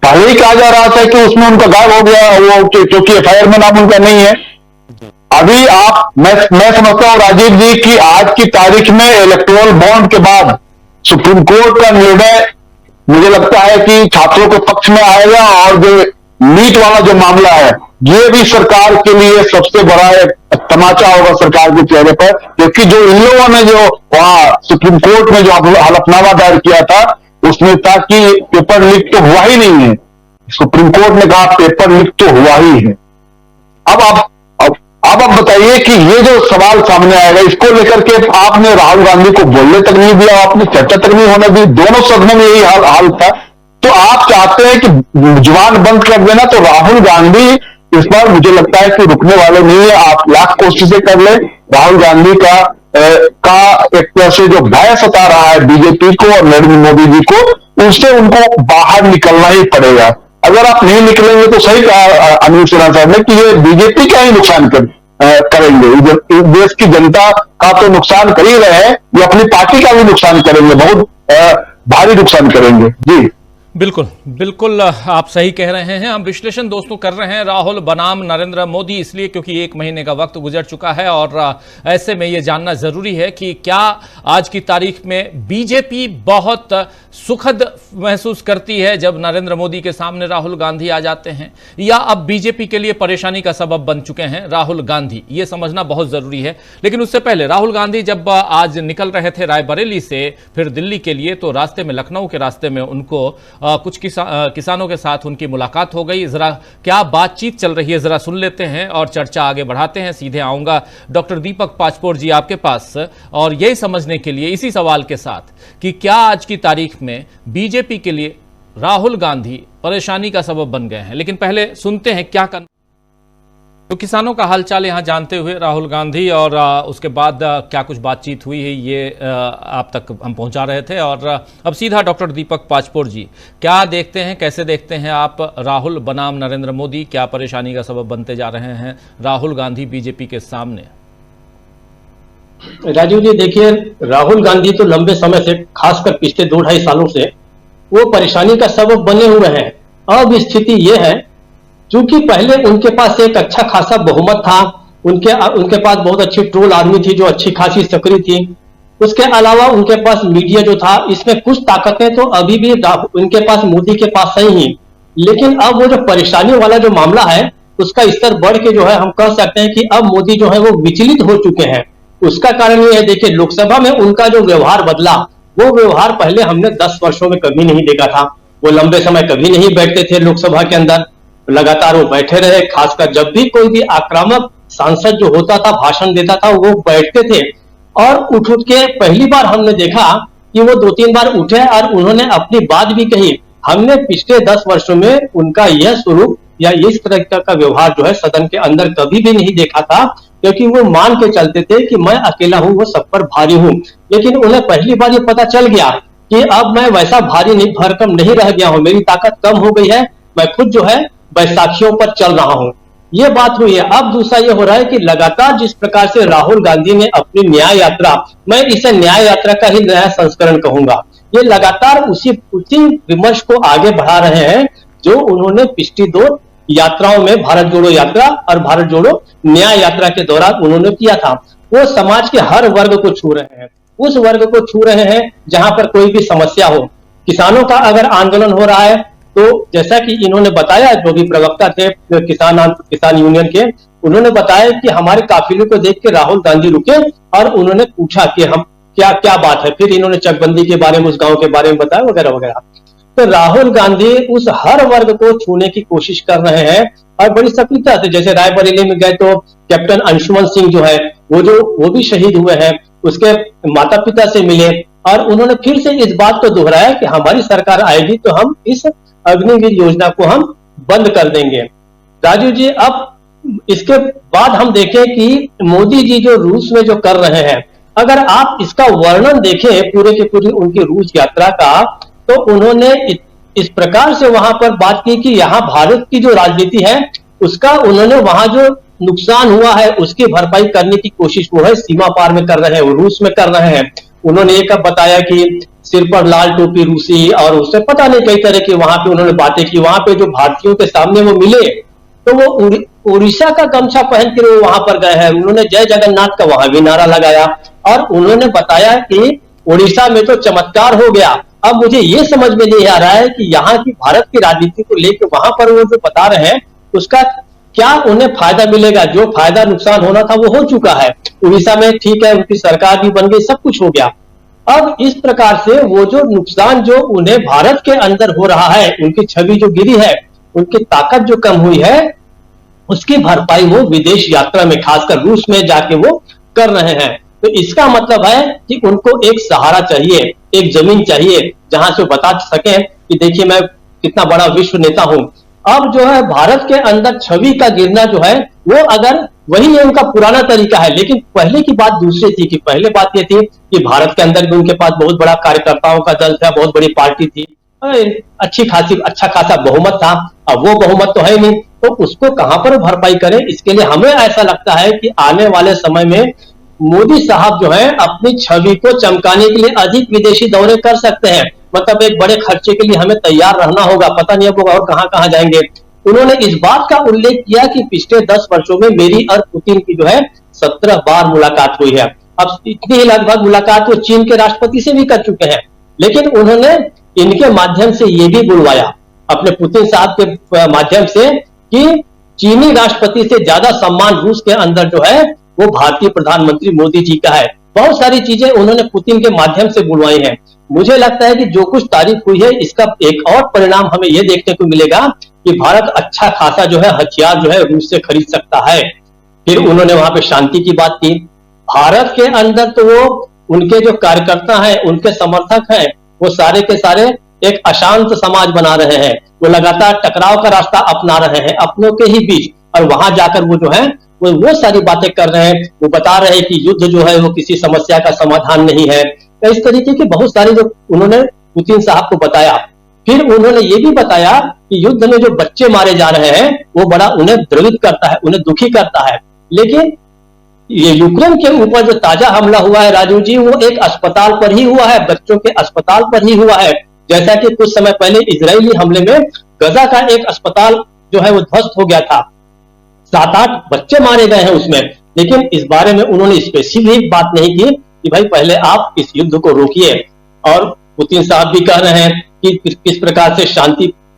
पहले ही कहा जा रहा था कि उसमें उनका गायब हो गया, वो क्योंकि FIR में नाम उनका नहीं है। अभी मैं समझता हूं राजीव जी कि आज की तारीख में इलेक्टोरल बॉन्ड के बाद सुप्रीम कोर्ट का निर्णय मुझे लगता है कि छात्रों के पक्ष में आएगा, और जो नीट वाला जो मामला है ये भी सरकार के लिए सबसे बड़ा एक तमाचा होगा सरकार के चेहरे पर, क्योंकि जो इन लोगों ने जो वहां सुप्रीम कोर्ट में जो हलफनामा दायर किया था उसमें था कि पेपर लीक तो हुआ ही नहीं है। सुप्रीम कोर्ट ने कहा पेपर लीक तो हुआ ही है। अब आप बताइए कि ये जो सवाल सामने आएगा, इसको लेकर के आपने राहुल गांधी को बोलने तक नहीं दिया, आपने चर्चा तक नहीं होने दी, दोनों सदनों में यही हाल था। तो आप चाहते हैं कि जुबान बंद कर देना, तो राहुल गांधी इस बार मुझे लगता है कि रुकने वाले नहीं है। आप लाख कोशिशें कर ले, राहुल गांधी का एक तरह से जो भय सता रहा है बीजेपी को और नरेंद्र मोदी जी को, उससे उनको बाहर निकलना ही पड़ेगा। अगर आप नहीं निकलेंगे तो सही कहा अनिल सिन्हा साहब ने कि ये बीजेपी का ही नुकसान करेंगे, देश की जनता का तो नुकसान कर ही रहे हैं, ये अपनी पार्टी का भी नुकसान करेंगे, बहुत भारी नुकसान करेंगे। जी बिल्कुल बिल्कुल, आप सही कह रहे हैं। हम विश्लेषण दोस्तों कर रहे हैं राहुल बनाम नरेंद्र मोदी, इसलिए क्योंकि 1 महीने का वक्त गुजर चुका है, और ऐसे में ये जानना जरूरी है कि क्या आज की तारीख में बीजेपी बहुत सुखद महसूस करती है जब नरेंद्र मोदी के सामने राहुल गांधी आ जाते हैं, या अब बीजेपी के लिए परेशानी का सबब बन चुके हैं राहुल गांधी, ये समझना बहुत जरूरी है। लेकिन उससे पहले राहुल गांधी जब आज निकल रहे थे रायबरेली से फिर दिल्ली के लिए, तो रास्ते में लखनऊ के रास्ते में उनको कुछ किसानों के साथ उनकी मुलाकात हो गई। जरा क्या बातचीत चल रही है जरा सुन लेते हैं और चर्चा आगे बढ़ाते हैं। सीधे आऊंगा डॉक्टर दीपक पाचपोर जी आपके पास, और यही समझने के लिए इसी सवाल के साथ कि क्या आज की तारीख में बीजेपी के लिए राहुल गांधी परेशानी का सबब बन गए हैं। लेकिन पहले सुनते हैं क्या तो किसानों का हालचाल यहां जानते हुए राहुल गांधी और उसके बाद क्या कुछ बातचीत हुई है ये आप तक हम पहुंचा रहे थे। और अब सीधा डॉक्टर दीपक पाचपोर जी, क्या देखते हैं, कैसे देखते हैं आप राहुल बनाम नरेंद्र मोदी, क्या परेशानी का सबब बनते जा रहे हैं राहुल गांधी बीजेपी के सामने? राजीव जी देखिए, राहुल गांधी तो लंबे समय से, खासकर पिछले 2-2.5 सालों से वो परेशानी का सबब बने हुए हैं। अब स्थिति ये है, क्योंकि पहले उनके पास एक अच्छा खासा बहुमत था, उनके पास बहुत अच्छी ट्रोल आर्मी थी जो अच्छी खासी सक्रिय थी। उसके अलावा उनके पास मीडिया जो था, इसमें कुछ ताकतें तो अभी भी उनके पास, मोदी के पास सही ही। लेकिन अब वो जो परेशानी वाला जो मामला है उसका स्तर बढ़ के जो है हम कह सकते हैं कि अब मोदी जो है वो विचलित हो चुके हैं। उसका कारण ये है, देखिए लोकसभा में उनका जो व्यवहार बदला, वो व्यवहार पहले हमने 10 वर्षों में कभी नहीं देखा था। वो लंबे समय कभी नहीं बैठते थे लोकसभा के अंदर, लगातार वो बैठे रहे। खासकर जब भी कोई भी आक्रामक सांसद जो होता था भाषण देता था वो बैठते थे, और उठ के पहली बार हमने देखा कि वो 2-3 बार उठे और उन्होंने अपनी बात भी कही। हमने पिछले 10 वर्षों में उनका यह स्वरूप या इस तरह का व्यवहार जो है सदन के अंदर कभी भी नहीं देखा था, क्योंकि वो मान के चलते थे कि मैं अकेला हूं, वो सब पर भारी हूं। लेकिन उन्हें पहली बार ये पता चल गया कि अब मैं वैसा भारी नहीं, भरकम नहीं रह गया हूं, मेरी ताकत कम हो गई है, मैं खुद जो है बैसाखियों पर चल रहा हूं। ये बात हुई है। अब दूसरा ये हो रहा है कि लगातार जिस प्रकार से राहुल गांधी ने अपनी न्याय यात्रा, मैं इसे न्याय यात्रा का ही नया संस्करण कहूंगा, ये लगातार उसी विमर्श को आगे बढ़ा रहे हैं जो उन्होंने पिछली 2 यात्राओं में, भारत जोड़ो यात्रा और भारत जोड़ो न्याय यात्रा के दौरान उन्होंने किया था। वो समाज के हर वर्ग को छू रहे हैं, उस वर्ग को छू रहे हैं जहां पर कोई भी समस्या हो। किसानों का अगर आंदोलन हो रहा है तो जैसा कि इन्होंने बताया, जो भी प्रवक्ता थे किसान यूनियन के, उन्होंने बताया कि हमारे काफिले को देख के राहुल गांधी रुके और उन्होंने पूछा कि हम क्या बात है। फिर इन्होंने चकबंदी के बारे में, उस गांव के बारे में बताया वगैरह वगैरह। तो राहुल गांधी उस हर वर्ग को छूने की कोशिश कर रहे हैं और बड़ी सक्रियता से। जैसे रायबरेली में गए तो कैप्टन अंशुमन सिंह जो है वो भी शहीद हुए हैं, उसके माता पिता से मिले और उन्होंने फिर से इस बात को दोहराया कि हमारी सरकार आएगी तो हम इस अग्निवीर योजना को हम बंद कर देंगे। राजू जी, अब इसके बाद हम देखें कि मोदी जी जो रूस में जो कर रहे हैं, अगर आप इसका वर्णन देखें पूरे की पूरी उनकी रूस यात्रा का, तो उन्होंने इस प्रकार से वहां पर बात की कि यहाँ भारत की जो राजनीति है उसका, उन्होंने वहां जो नुकसान हुआ है उसकी भरपाई करने की कोशिश वो है सीमा पार में कर रहे हैं, वो रूस में कर रहे हैं। उन्होंने एक बताया कि सिर पर लाल टोपी रूसी, और उससे पता नहीं कई तरह की वहां पे उन्होंने बातें की। वहां पे जो भारतीयों के सामने वो मिले तो वो उड़ीसा का गमछा पहन के वो वहां पर गए हैं। उन्होंने जय जगन्नाथ का वहां भी नारा लगाया और उन्होंने बताया कि उड़ीसा में तो चमत्कार हो गया। अब मुझे ये समझ में नहीं आ रहा है कि यहाँ की भारत की राजनीति को लेकर वहां पर वो जो बता रहे हैं उसका क्या उन्हें फायदा मिलेगा? जो फायदा नुकसान होना था वो हो चुका है। उड़ीसा में ठीक है, उनकी सरकार भी बन गई, सब कुछ हो गया। अब इस प्रकार से वो जो नुकसान जो उन्हें भारत के अंदर हो रहा है, उनकी छवि जो गिरी है, उनकी ताकत जो कम हुई है, उसकी भरपाई वो विदेश यात्रा में, खासकर रूस में जाके वो कर रहे हैं। तो इसका मतलब है कि उनको एक सहारा चाहिए, एक जमीन चाहिए जहां से बता सकें कि देखिए मैं कितना बड़ा विश्व नेता हूं। अब जो है भारत के अंदर छवि का गिरना जो है वो, अगर वही उनका पुराना तरीका है, लेकिन पहले की बात दूसरी थी। कि पहले बात ये थी कि भारत के अंदर भी उनके पास बहुत बड़ा कार्यकर्ताओं का दल था, बहुत बड़ी पार्टी थी, अच्छा खासा बहुमत था। अब वो बहुमत तो है नहीं, तो उसको कहां पर भरपाई करें? इसके लिए हमें ऐसा लगता है कि आने वाले समय में मोदी साहब जो है अपनी छवि को चमकाने के लिए अधिक विदेशी दौरे कर सकते हैं। मतलब एक बड़े खर्चे के लिए हमें तैयार रहना होगा, पता नहीं अब और कहां जाएंगे। उन्होंने इस बात का उल्लेख किया कि पिछले 10 वर्षों में मेरी और पुतिन की जो है 17 बार मुलाकात हुई है। अब इतनी ही लगभग मुलाकात वो चीन के राष्ट्रपति से भी कर चुके हैं, लेकिन उन्होंने इनके माध्यम से ये भी बुलवाया अपने पुतिन साहब के माध्यम से कि चीनी राष्ट्रपति से ज्यादा सम्मान रूस के अंदर जो है वो भारतीय प्रधानमंत्री मोदी जी का है। बहुत सारी चीजें उन्होंने पुतिन के माध्यम से बुलवाई हैं। मुझे लगता है कि जो कुछ तारीफ हुई है इसका एक और परिणाम हमें यह देखने को मिलेगा कि भारत अच्छा खासा जो है हथियार जो है रूस से खरीद सकता है। फिर उन्होंने वहां पे शांति की बात की। भारत के अंदर तो वो उनके जो कार्यकर्ता हैं, उनके समर्थक हैं, वो सारे के सारे एक अशांत समाज बना रहे हैं। वो लगातार टकराव का रास्ता अपना रहे हैं अपनों के ही बीच, और वहां जाकर वो जो है वो सारी बातें कर रहे हैं। वो बता रहे हैं कि युद्ध जो है वो किसी समस्या का समाधान नहीं है। तो इस तरीके के बहुत सारे जो उन्होंने पुतिन साहब को बताया। फिर उन्होंने ये भी बताया कि युद्ध में जो बच्चे मारे जा रहे हैं वो बड़ा उन्हें द्रवित करता है, उन्हें दुखी करता है। लेकिन ये यूक्रेन के ऊपर जो ताजा हमला हुआ है राजू जी, वो एक अस्पताल पर ही हुआ है, बच्चों के अस्पताल पर ही हुआ है। जैसा कि कुछ समय पहले इजरायली हमले में गजा का एक अस्पताल जो है वो ध्वस्त हो गया था, 7-8 बच्चे मारे गए हैं उसमें। लेकिन इस बारे में उन्होंने स्पेसिफिक बात नहीं की कि भाई पहले आप इस युद्ध को रोकिए। और पुतिन साहब भी कह रहे हैं कि किस प्रकार से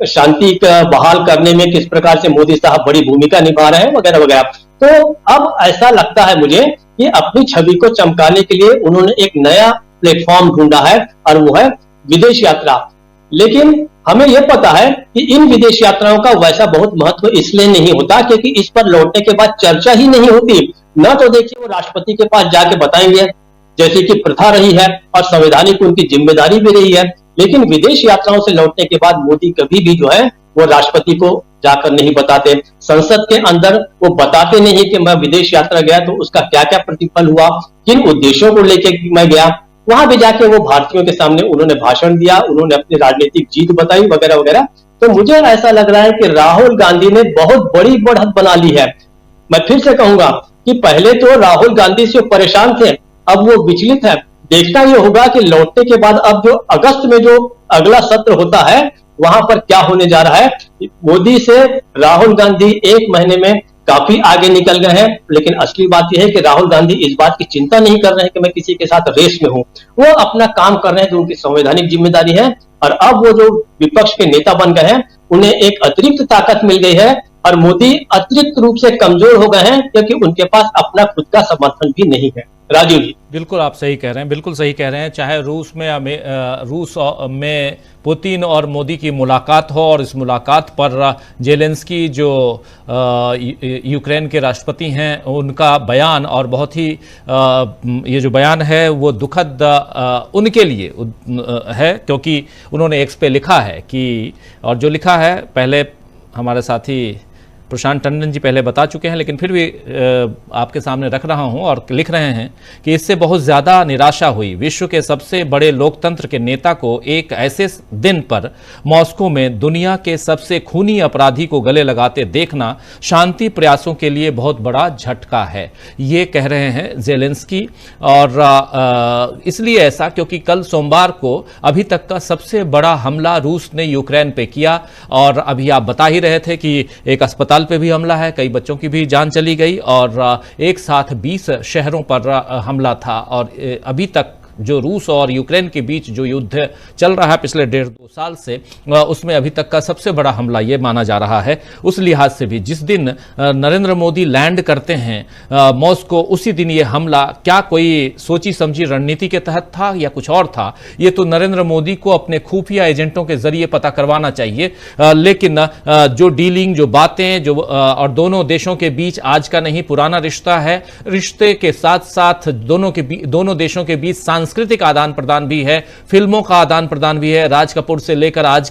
शांति का बहाल करने में किस प्रकार से मोदी साहब बड़ी भूमिका निभा रहे हैं वगैरह वगैरह। तो अब ऐसा लगता है मुझे कि अपनी छवि को चमकाने के लिए उन्होंने एक नया प्लेटफॉर्म ढूंढा है, और वो है विदेश यात्रा। लेकिन हमें यह पता है कि इन विदेश यात्राओं का वैसा बहुत महत्व इसलिए नहीं होता क्योंकि इस पर लौटने के बाद चर्चा ही नहीं होती। न तो देखिए वो राष्ट्रपति के पास जाके बताएंगे जैसे कि प्रथा रही है और संवैधानिक उनकी जिम्मेदारी भी रही है। लेकिन विदेश यात्राओं से लौटने के बाद मोदी कभी भी जो है वो राष्ट्रपति को जाकर नहीं बताते, संसद के अंदर वो बताते नहीं कि मैं विदेश यात्रा गया तो उसका क्या क्या प्रतिफल हुआ, किन उद्देश्यों को लेकर मैं गया। वहां भी जाके वो भारतीयों के सामने उन्होंने भाषण दिया, उन्होंने अपनी राजनीतिक जीत बताई वगैरह वगैरह। तो मुझे ऐसा लग रहा है कि राहुल गांधी ने बहुत बड़ी बढ़त बना ली है। मैं फिर से कहूंगा कि पहले तो राहुल गांधी से परेशान थे, अब वो विचलित है। देखना ये होगा कि लौटने के बाद अब जो अगस्त में जो अगला सत्र होता है वहां पर क्या होने जा रहा है। मोदी से राहुल गांधी 1 महीने में काफी आगे निकल गए हैं। लेकिन असली बात यह है कि राहुल गांधी इस बात की चिंता नहीं कर रहे हैं कि मैं किसी के साथ रेस में हूं, वो अपना काम कर रहे हैं जो उनकी संवैधानिक जिम्मेदारी है। और अब वो जो विपक्ष के नेता बन गए हैं उन्हें एक अतिरिक्त ताकत मिल गई है, और मोदी अतिरिक्त रूप से कमजोर हो गए हैं क्योंकि उनके पास अपना खुद का समर्थन भी नहीं है। राजीव जी, बिल्कुल आप सही कह रहे हैं, बिल्कुल सही कह रहे हैं। चाहे रूस में पुतिन और मोदी की मुलाकात हो, और इस मुलाकात पर जेलेंस्की जो यूक्रेन के राष्ट्रपति हैं उनका बयान, और बहुत ही ये जो बयान है वो दुखद उनके लिए है, क्योंकि उन्होंने एक्स पे लिखा है कि, और जो लिखा है पहले हमारे साथी प्रशांत टंडन जी पहले बता चुके हैं, लेकिन फिर भी आपके सामने रख रहा हूं और लिख रहे हैं कि इससे बहुत ज़्यादा निराशा हुई। विश्व के सबसे बड़े लोकतंत्र के नेता को एक ऐसे दिन पर मॉस्को में दुनिया के सबसे खूनी अपराधी को गले लगाते देखना शांति प्रयासों के लिए बहुत बड़ा झटका है, ये कह रहे हैं जेलेंस्की। और इसलिए ऐसा क्योंकि कल सोमवार को अभी तक का सबसे बड़ा हमला रूस ने यूक्रेन पे किया, और अभी आप बता ही रहे थे कि एक अस्पताल पे भी हमला है, कई बच्चों की भी जान चली गई, और एक साथ 20 शहरों पर हमला था। और अभी तक जो रूस और यूक्रेन के बीच जो युद्ध चल रहा है पिछले 1.5-2 साल से, उसमें अभी तक का सबसे बड़ा हमला ये माना जा रहा है। उस लिहाज से भी जिस दिन नरेंद्र मोदी लैंड करते हैं मॉस्को, उसी दिन ये हमला क्या कोई सोची समझी रणनीति के तहत था या कुछ और था, ये तो नरेंद्र मोदी को अपने खुफिया एजेंटों के जरिए पता करवाना चाहिए। लेकिन जो डीलिंग, जो बातें, जो और दोनों देशों के बीच आज का नहीं पुराना रिश्ता है, रिश्ते के साथ साथ दोनों देशों के बीच सांस्कृतिक आदान प्रदान भी है, फिल्मों का आदान प्रदान भी है। राज कपूर से लेकर आज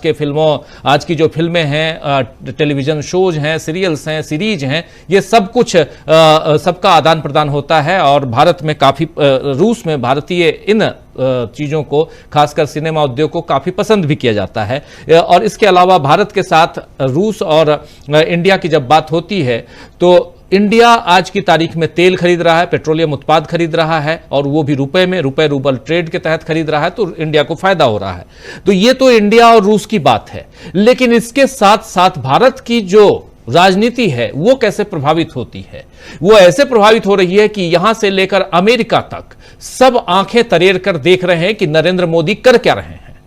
की जो फिल्में हैं, टेलीविजन शोज हैं, सीरियल्स हैं, सीरीज हैं, ये सब कुछ सबका आदान प्रदान होता है। और भारत में काफी रूस में भारतीय इन चीज़ों को, खासकर सिनेमा उद्योग को काफ़ी पसंद भी किया जाता है। और इसके अलावा भारत के साथ रूस और इंडिया की जब बात होती है तो इंडिया आज की तारीख में तेल खरीद रहा है, पेट्रोलियम उत्पाद खरीद रहा है, और वो भी रुपए में, रुपए रूबल ट्रेड के तहत खरीद रहा है, तो इंडिया को फायदा हो रहा है। तो ये तो इंडिया और रूस की बात है। लेकिन इसके साथ साथ भारत की जो राजनीति है वो कैसे प्रभावित होती है? वो ऐसे प्रभावित हो रही है कि यहां से लेकर अमेरिका तक सब आंखें तरेर कर देख रहे हैं कि नरेंद्र मोदी कर क्या रहे हैं।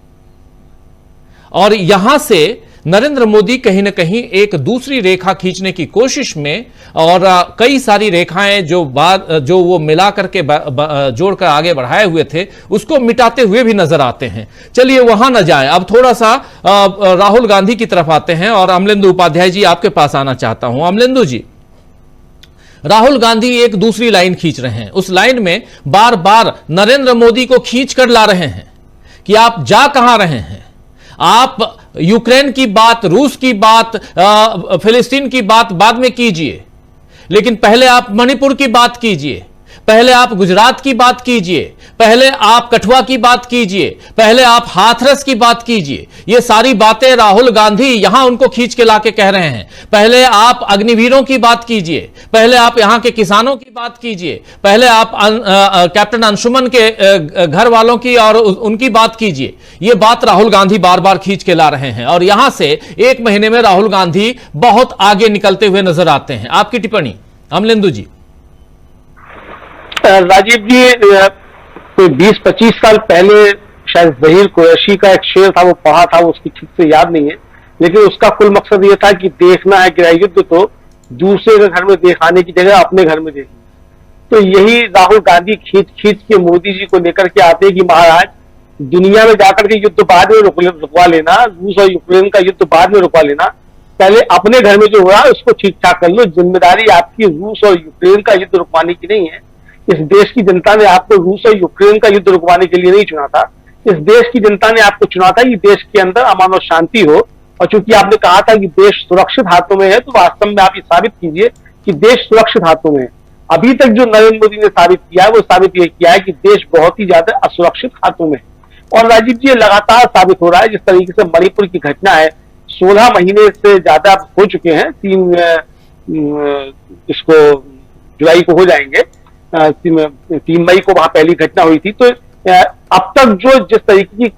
और यहां से नरेंद्र मोदी कहीं ना कहीं एक दूसरी रेखा खींचने की कोशिश में और कई सारी रेखाएं जो वो मिला करके जोड़कर आगे बढ़ाए हुए थे उसको मिटाते हुए भी नजर आते हैं। चलिए वहां न जाएं, अब थोड़ा सा राहुल गांधी की तरफ आते हैं और अमलेंदु उपाध्याय जी आपके पास आना चाहता हूं। अमलेंदु जी, राहुल गांधी एक दूसरी लाइन खींच रहे हैं, उस लाइन में बार बार नरेंद्र मोदी को खींच कर ला रहे हैं कि आप जा कहां रहे हैं। आप यूक्रेन की बात, रूस की बात, फिलिस्तीन की बात बाद में कीजिए, लेकिन पहले आप मणिपुर की बात कीजिए, पहले आप गुजरात की बात कीजिए, पहले आप कठुआ की बात कीजिए, पहले आप हाथरस की बात कीजिए। ये सारी बातें राहुल गांधी यहां उनको खींच के लाके कह रहे हैं। पहले आप अग्निवीरों की बात कीजिए, पहले आप यहां के किसानों की बात कीजिए, पहले आप कैप्टन अंशुमन के घर वालों की और उनकी बात कीजिए। ये बात राहुल गांधी बार बार खींच के ला रहे हैं और यहां से एक महीने में राहुल गांधी बहुत आगे निकलते हुए नजर आते हैं। आपकी टिप्पणी अमलेंदु जी। राजीव जी, कोई 20-25 साल पहले शायद जहीर कुरैशी का एक शेर था, वो पढ़ा था, उसकी ठीक से याद नहीं है, लेकिन उसका कुल मकसद ये था कि देखना है कि युद्ध तो दूसरे के घर में दिखाने की जगह अपने घर में देखी। तो यही राहुल गांधी खींच खींच के मोदी जी को लेकर के आते हैं कि महाराज दुनिया में जाकर के युद्ध बाद में रुकवा लेना, रूस और यूक्रेन का युद्ध बाद में रुकवा लेना, पहले अपने घर में जो हो रहा है उसको ठीक ठाक कर लो। जिम्मेदारी आपकी रूस और यूक्रेन का युद्ध रुकवाने की नहीं है। इस देश की जनता ने आपको रूस और यूक्रेन का युद्ध रुकवाने के लिए नहीं चुना था। इस देश की जनता ने आपको चुना था कि देश के अंदर अमन और शांति हो। और चूंकि आपने कहा था कि देश सुरक्षित हाथों में है, तो वास्तव में आप ये साबित कीजिए कि देश सुरक्षित हाथों में है। अभी तक जो नरेंद्र मोदी ने साबित किया है वो साबित ये किया है कि देश बहुत ही ज्यादा असुरक्षित हाथों में है। और राजीव जी, ये लगातार साबित हो रहा है। जिस तरीके से मणिपुर की घटना है, 16 महीने से ज्यादा हो चुके हैं, 3 जुलाई को हो जाएंगे, 3 मई को वहां पहली घटना हुई थी। तो अब तक जो जिस तरीके की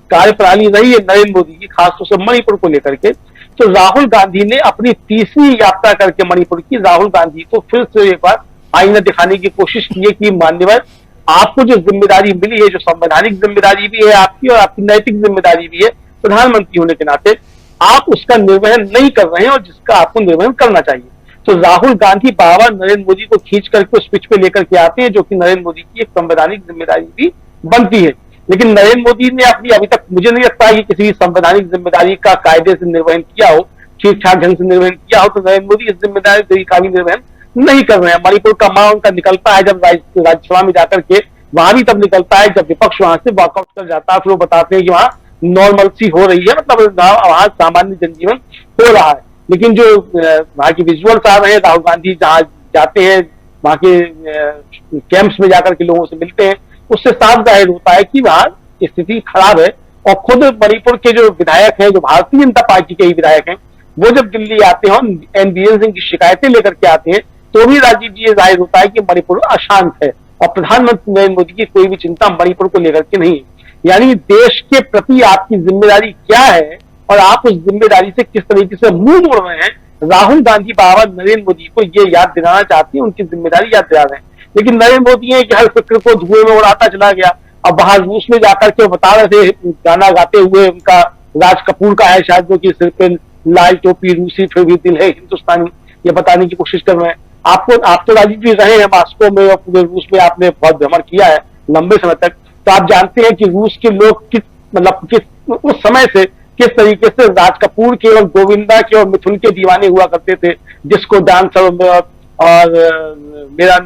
कार्यप्रणाली रही है नरेंद्र मोदी की, खासतौर से मणिपुर को लेकर के, तो राहुल गांधी ने अपनी तीसरी यात्रा करके मणिपुर की राहुल गांधी को फिर से एक बार आईना दिखाने की कोशिश की है कि मान्यवर, आपको जो जिम्मेदारी मिली है, जो संवैधानिक जिम्मेदारी भी है आपकी और आपकी नैतिक जिम्मेदारी भी है प्रधानमंत्री होने के नाते, आप उसका निर्वहन नहीं कर रहे हैं और जिसका आपको निर्वहन करना चाहिए। तो राहुल गांधी बार नरेंद्र मोदी को खींच करके उस पिच पे लेकर के आते हैं, जो कि नरेंद्र मोदी की एक संवैधानिक जिम्मेदारी भी बनती है। लेकिन नरेंद्र मोदी ने अपनी अभी तक मुझे नहीं लगता है कि किसी संवैधानिक जिम्मेदारी का कायदे से निर्वहन किया हो, ठीक ठाक ढंग से निर्वहन किया हो। तो नरेंद्र मोदी इस जिम्मेदारी का भी निर्वहन नहीं कर रहे हैं। मणिपुर का मामला उनका निकलता है जब राज्यसभा में जाकर के, वहां भी तब निकलता है जब विपक्ष वहां से वॉकआउट कर जाता है। फिर वो बताते हैं कि वहां नॉर्मलसी हो रही है, मतलब वहां सामान्य जनजीवन हो रहा है। लेकिन जो वहां की विजुअल्स आ रहे हैं, राहुल गांधी जहां जाते हैं, वहां के कैंप्स में जाकर के लोगों से मिलते हैं, उससे साफ जाहिर होता है कि वहां स्थिति खराब है। और खुद मणिपुर के जो विधायक हैं, जो भारतीय जनता पार्टी के ही विधायक हैं, वो जब दिल्ली आते हैं और एनबीएन सिंह की शिकायतें लेकर के आते हैं, तो भी राजीव जी ये जाहिर होता है कि मणिपुर अशांत है और प्रधानमंत्री नरेंद्र मोदी की कोई भी चिंता मणिपुर को लेकर के नहीं है। यानी देश के प्रति आपकी जिम्मेदारी क्या है और आप उस जिम्मेदारी से किस तरीके से मुंह मोड़ रहे हैं, राहुल गांधी बार नरेंद्र मोदी को ये याद दिलाना चाहती है, उनकी जिम्मेदारी याद दिला रहे हैं। लेकिन नरेंद्र मोदी है कि हर फिक्र को धुएं में उड़ाता चला गया। अब बाहर रूस में जाकर के बता रहे थे, गाना गाते हुए, उनका राज कपूर का है शायद, जो कि सिर पे लाल टोपी, रूसी फिर भी दिल है हिंदुस्तानी, ये बताने की कोशिश कर रहे हैं। आप तो राजीव जी रहे हैं मॉस्को में और पूरे रूस में, आपने बहुत भ्रमण किया है लंबे समय तक, तो आप जानते हैं कि रूस के लोग उस समय से किस तरीके से राज कपूर के और गोविंदा के और मिथुन के दीवाने हुआ करते थे। डिस्को डांसर और मेरा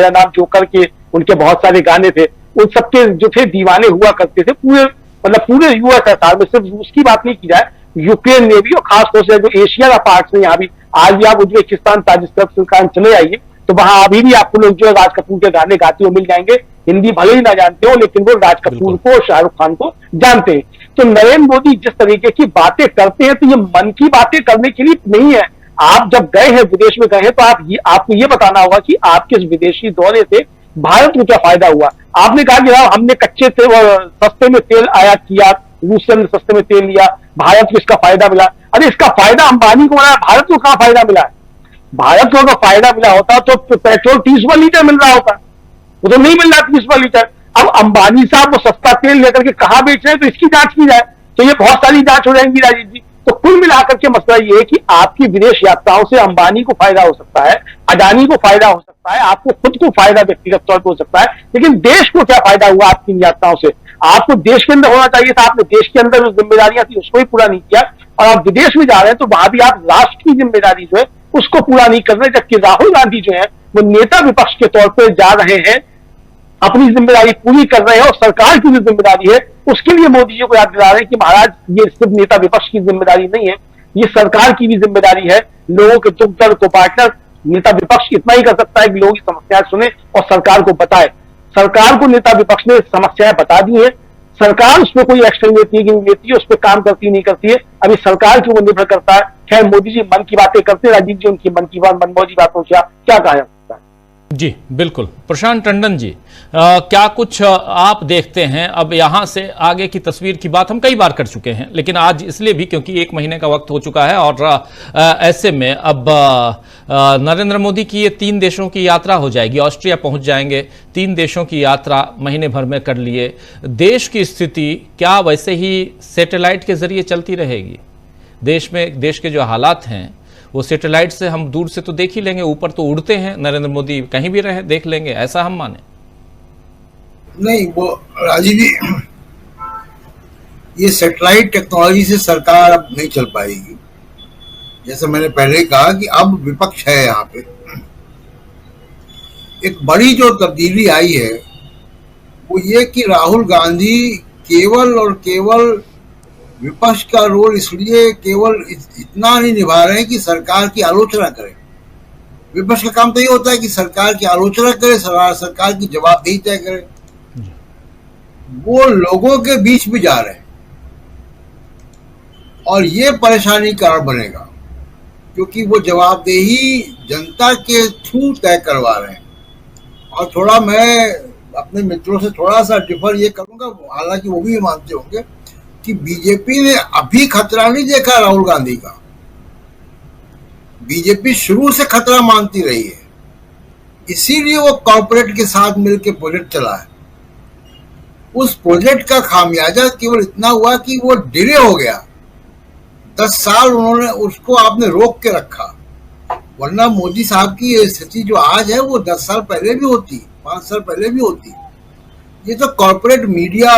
नाम जोकर के उनके बहुत सारे गाने थे, उन सबके जो थे दीवाने हुआ करते थे। पूरे यूएसएसआर में, सिर्फ रूस की बात नहीं की जाए, यूक्रेन में भी, और खासतौर से जो एशिया का पार्ट है, यहाँ भी आज भी आप उज्बेकिस्तान, ताजिकिस्तान चले आइए तो वहां अभी भी आपको लोग जो है राज कपूर के गाने गाते हुए मिल जाएंगे। हिंदी भले ही ना जानते हो, लेकिन वो राज कपूर को और शाहरुख खान को जानते हैं। तो नरेंद्र मोदी जिस तरीके की बातें करते हैं, तो ये मन की बातें करने के लिए नहीं है। आप जब गए हैं, विदेश में गए हैं, तो आपको ये बताना होगा कि आपके इस विदेशी दौरे से भारत को क्या फायदा हुआ। आपने कहा कि हमने कच्चे सस्ते में तेल आयात किया, रूस से हमने सस्ते में तेल लिया, भारत को इसका फायदा मिला। अरे इसका फायदा अंबानी को मिला, भारत को कहां फायदा मिला है? भारत को अगर फायदा मिला होता तो पेट्रोल 30 रुपए लीटर मिल रहा होता, वो तो नहीं मिल रहा 30 रुपए लीटर। अब अंबानी साहब वो सस्ता तेल लेकर के कहां बेच रहे हैं, तो इसकी जांच की जाए तो ये बहुत सारी जांच हो जाएंगी राजीव जी। तो कुल मिलाकर के मसला ये है कि आपकी विदेश यात्राओं से अंबानी को फायदा हो सकता है, अडानी को फायदा हो सकता है, आपको खुद को फायदा व्यक्तिगत तौर पर हो सकता है, लेकिन देश को क्या फायदा हुआ आपकी इन यात्राओं से? आपको देश के अंदर होना चाहिए था, आपने देश के अंदर जो जिम्मेदारियां थी उसको ही पूरा नहीं किया, और आप विदेश में जा रहे हैं तो वहां भी आप राष्ट्र की जिम्मेदारी जो है उसको पूरा नहीं कर रहे। जबकि राहुल गांधी जो है वो नेता विपक्ष के तौर पर जा रहे हैं, अपनी जिम्मेदारी पूरी कर रहे हैं, और सरकार की जो जिम्मेदारी है उसके लिए मोदी जी को याद दिला रहे हैं कि महाराज ये सिर्फ नेता विपक्ष की जिम्मेदारी नहीं है, ये सरकार की भी जिम्मेदारी है लोगों के दुख दर्द को बांटना। नेता विपक्ष इतना ही कर सकता है कि लोगों की समस्याएं सुने और सरकार को बताए। सरकार को नेता विपक्ष ने समस्याएं बता दी है, सरकार उसमें कोई एक्शन लेती है कि नहीं लेती है, उस पर काम करती नहीं करती है, अभी सरकार के ऊपर निर्भर करता है। खैर मोदी जी मन की बातें करते हैं, राजीव जी उनकी मन की बात मनमोजी बातों से क्या कहा जा सकता है? जी बिल्कुल। प्रशांत टंडन जी, क्या कुछ आप देखते हैं? अब यहां से आगे की तस्वीर की बात हम कई बार कर चुके हैं, लेकिन आज इसलिए भी क्योंकि 1 महीने का वक्त हो चुका है, और ऐसे में अब नरेंद्र मोदी की ये 3 देशों की यात्रा हो जाएगी, ऑस्ट्रिया पहुंच जाएंगे, 3 देशों की यात्रा महीने भर में कर लिए। देश की स्थिति क्या वैसे ही सैटेलाइट के जरिए चलती रहेगी? देश में देश के जो हालात हैं वो सैटेलाइट से हम दूर से तो देख ही लेंगे, ऊपर तो उड़ते हैं नरेंद्र मोदी, कहीं भी रहे देख लेंगे, ऐसा हम माने? नहीं, वो राजीव जी, ये सैटेलाइट टेक्नोलॉजी से सरकार अब नहीं चल पाएगी। जैसे मैंने पहले कहा कि अब विपक्ष है यहाँ पे। एक बड़ी जो तब्दीली आई है वो ये कि राहुल गांधी केवल और केवल विपक्ष का रोल इसलिए केवल इतना नहीं निभा रहे हैं कि सरकार की आलोचना करें। विपक्ष का काम तो ये होता है कि सरकार की आलोचना करे, सरकार की जवाबदेही तय करे। वो लोगों के बीच में जा रहे हैं और ये परेशानी का कारण बनेगा, क्योंकि वो जवाबदेही जनता के थ्रू तय करवा रहे हैं। और थोड़ा मैं अपने मित्रों से थोड़ा सा डिफर ये करूंगा, हालांकि वो भी मानते होंगे कि बीजेपी ने अभी खतरा नहीं देखा राहुल गांधी का। बीजेपी शुरू से खतरा मानती रही है, इसीलिए वो कॉर्पोरेट के साथ मिलकर प्रोजेक्ट चला है। उस प्रोजेक्ट का खामियाजा केवल इतना हुआ कि वो डिले हो गया। 10 साल उन्होंने उसको आपने रोक के रखा, वरना मोदी साहब की ये स्थिति जो आज है वो 10 साल पहले भी होती, 5 साल पहले भी होती। ये तो कॉर्पोरेट मीडिया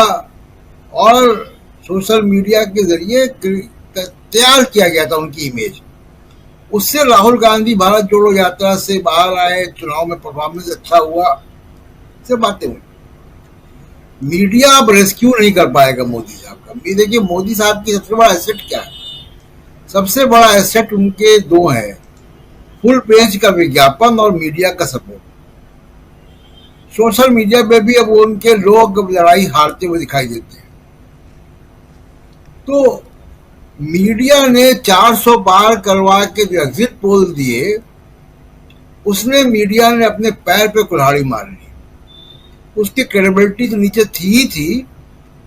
और सोशल मीडिया के जरिए तैयार किया गया था उनकी इमेज। उससे राहुल गांधी भारत जोड़ो यात्रा से बाहर आए, चुनाव में परफॉर्मेंस अच्छा हुआ, से बातें हुई। मीडिया अब रेस्क्यू नहीं कर पाएगा मोदी साहब का। देखिए मोदी साहब की सबसे बड़ा एसेट क्या है? सबसे बड़ा एसेट उनके 2 है, फुल पेज का विज्ञापन और मीडिया का सपोर्ट। सोशल मीडिया पे भी अब उनके लोग लड़ाई हारते हुए दिखाई देते हैं। तो मीडिया ने 400 पार करवा के जो एग्जिट पोल दिए, उसने मीडिया ने अपने पैर पे कुल्हाड़ी मार ली। उसकी क्रेडिबिलिटी तो नीचे थी ही थी,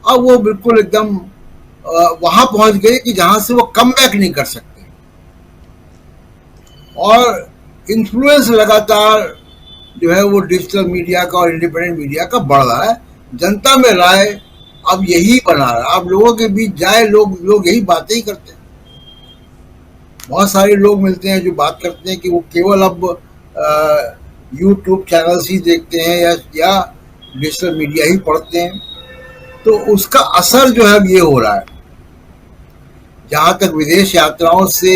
अब वो बिल्कुल एकदम वहां पहुंच गए कि जहां से वो कम बैक नहीं कर सकते। और इन्फ्लुएंस लगातार जो है वो डिजिटल मीडिया का और इंडिपेंडेंट मीडिया का बढ़ रहा है। जनता में राय अब यही बना रहा है। अब लोगों के बीच जाए, लोग यही बातें ही करते हैं। बहुत सारे लोग मिलते हैं जो बात करते हैं कि वो केवल अब यूट्यूब चैनल्स ही देखते हैं या डिजिटल मीडिया ही पढ़ते हैं। तो उसका असर जो है अब ये हो रहा है। जहाँ तक विदेश यात्राओं से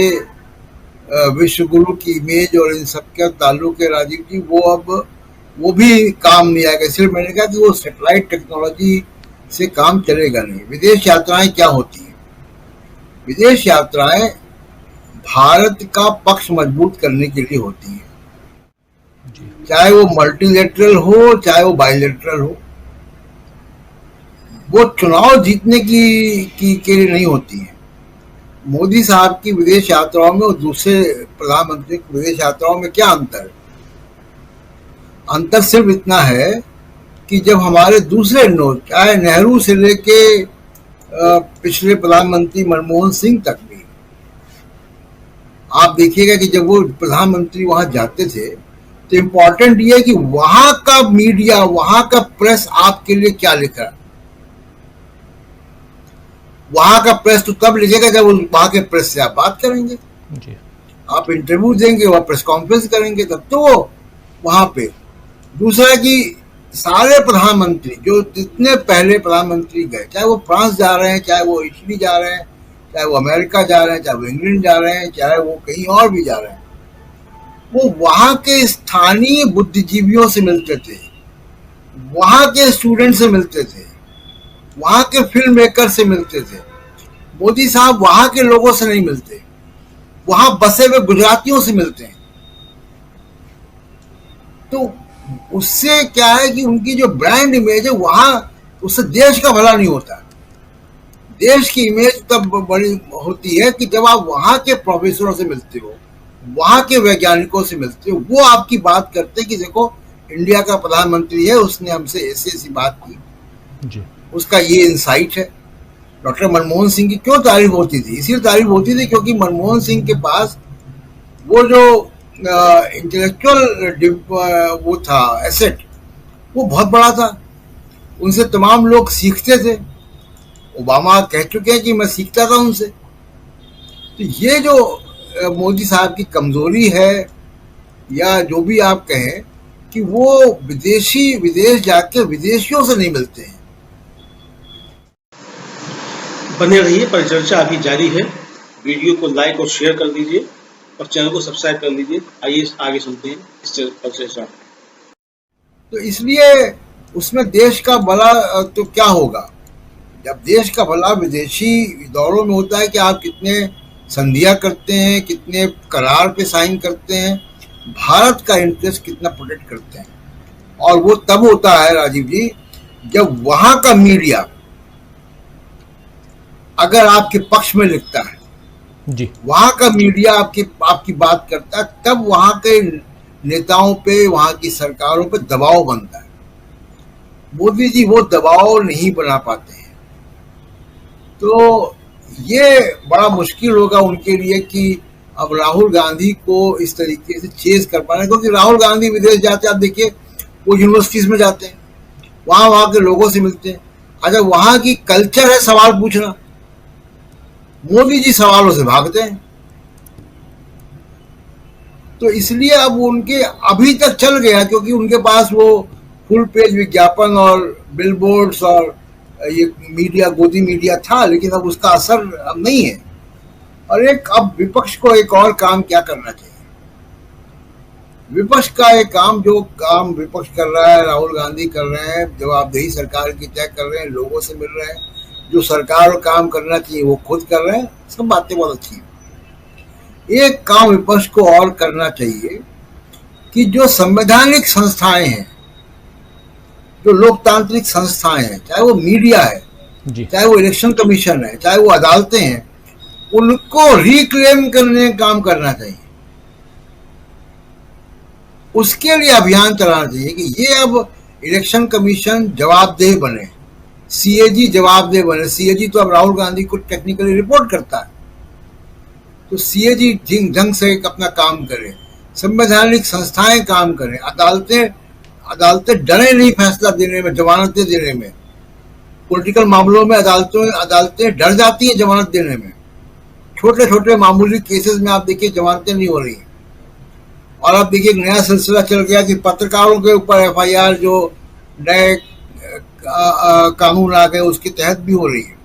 विश्व गुरु की इमेज और इन सब का ताल्लुक है राजीव जी, वो भी काम नहीं आएगा। इसलिए मैंने कहा कि वो सैटेलाइट टेक्नोलॉजी से काम चलेगा नहीं। विदेश यात्राएं क्या होती हैं? विदेश यात्राएं भारत का पक्ष मजबूत करने के लिए होती हैं, चाहे वो मल्टीलेटरल हो चाहे वो बाइलेटरल हो। वो चुनाव जीतने की के लिए नहीं होती है। मोदी साहब की विदेश यात्राओं में और दूसरे प्रधानमंत्री की विदेश यात्राओं में क्या अंतर है? अंतर सिर्फ इतना है कि जब हमारे दूसरे नोट, चाहे नेहरू से लेके पिछले प्रधानमंत्री मनमोहन सिंह तक भी, आप देखिएगा कि जब वो प्रधानमंत्री वहां जाते थे तो इम्पोर्टेंट ये है कि वहां का मीडिया, वहां का प्रेस आपके लिए क्या लिख रहा है। वहां का प्रेस तो तब लिखेगा जब वहां के प्रेस से आप बात करेंगे, जी। आप इंटरव्यू देंगे, वह प्रेस कॉन्फ्रेंस करेंगे, तब तो वो वहां पे। दूसरा कि सारे प्रधानमंत्री जो जितने पहले प्रधानमंत्री गए, चाहे वो फ्रांस जा रहे हैं, चाहे वो इटली जा रहे हैं, चाहे वो अमेरिका जा रहे हैं, चाहे वो इंग्लैंड जा रहे हैं, चाहे वो कहीं और भी जा रहे हैं, वो वहां के स्थानीय बुद्धिजीवियों से मिलते थे, वहां के स्टूडेंट से मिलते थे, वहां के फिल्म मेकर से मिलते थे। मोदी साहब वहां के लोगों से नहीं मिलते, वहां बसे हुए गुजरातियों से मिलते हैं। तो उससे क्या है कि उनकी जो ब्रांड इमेज है वहां, उससे देश का भला नहीं होता। देश की इमेज तब बड़ी होती है कि जब आप वहां के प्रोफेसरों से मिलते हो, वहां के वैज्ञानिकों से मिलते हो, वो आपकी बात करते हैं कि देखो इंडिया का प्रधानमंत्री है, उसने हमसे ऐसी ऐसी बात की जी। उसका ये इंसाइट है। डॉक्टर मनमोहन सिंह की क्यों तारीफ होती थी? इसीलिए तारीफ होती थी क्योंकि मनमोहन सिंह के पास वो जो इंटेलेक्चुअल वो था एसेट, वो बहुत बड़ा था, उनसे तमाम लोग सीखते थे। ओबामा कह चुके हैं कि मैं सीखता था उनसे। तो ये जो मोदी साहब की कमजोरी है, या जो भी आप कहें, कि वो विदेश जाके विदेशियों से नहीं मिलते हैं। बने रहिए, परिचर्चा अभी जारी है। वीडियो को लाइक और शेयर कर दीजिए और चैनल को सब्सक्राइब कर लीजिए। आइए आगे सुनते हैं इस परिचर्चा। तो इसलिए उसमें देश का भला तो क्या होगा? जब देश का भला विदेशी दौरों में होता है कि आप कितने संधियां करते हैं, कितने करार पे साइन करते हैं, भारत का इंटरेस्ट कितना प्रोटेक्ट करते हैं। और वो तब होता है राजीव जी, जब वहां का मीडिया अगर आपके पक्ष में लिखता है जी। वहां का मीडिया आपकी बात करता है, तब वहां के नेताओं पे, वहां की सरकारों पे दबाव बनता है। मोदी जी वो दबाव नहीं बना पाते हैं। तो ये बड़ा मुश्किल होगा उनके लिए कि अब राहुल गांधी को इस तरीके से चेज कर पाना, क्योंकि राहुल गांधी विदेश जाते हैं, आप देखिए वो यूनिवर्सिटीज में जाते हैं, वहां के लोगों से मिलते हैं। अच्छा, वहां की कल्चर है सवाल पूछना, मोदी जी सवालों से भागते हैं। तो इसलिए अब उनके अभी तक चल गया, क्योंकि उनके पास वो फुल पेज विज्ञापन और बिलबोर्ड्स और ये मीडिया, गोदी मीडिया था, लेकिन अब उसका असर अब नहीं है। और अब विपक्ष को एक और काम क्या करना चाहिए? विपक्ष का एक काम, जो काम विपक्ष कर रहा है, राहुल गांधी कर रहे हैं, जवाबदेही सरकार की तय कर रहे हैं, लोगों से मिल रहे हैं, जो सरकार को काम करना चाहिए वो खुद कर रहे हैं, सब बातें बहुत अच्छी हैं। एक काम विपक्ष को और करना चाहिए कि जो संवैधानिक संस्थाएं हैं, जो लोकतांत्रिक संस्थाएं हैं, चाहे वो मीडिया है, चाहे वो इलेक्शन कमीशन है, चाहे वो अदालतें हैं, उनको रिक्लेम करने का काम करना चाहिए। उसके लिए अभियान चलाना चाहिए कि ये अब इलेक्शन कमीशन जवाबदेह बने, सीएजी जवाबदेह बने। सीएजी तो अब राहुल गांधी को टेक्निकली रिपोर्ट करता है, तो सीएजी ढंग से अपना काम करे, संवैधानिक संस्थाएं काम करें, अदालतें डरे नहीं फैसला देने में, जमानतें देने में। पॉलिटिकल मामलों में अदालतें डर जाती हैं जमानत देने में। छोटे छोटे मामूली केसेस में आप देखिए जमानतें नहीं हो रही हैं। और अब देखिए एक नया सिलसिला चल गया कि पत्रकारों के ऊपर एफआईआर जो नए कानून आ गए उसके तहत भी हो रही है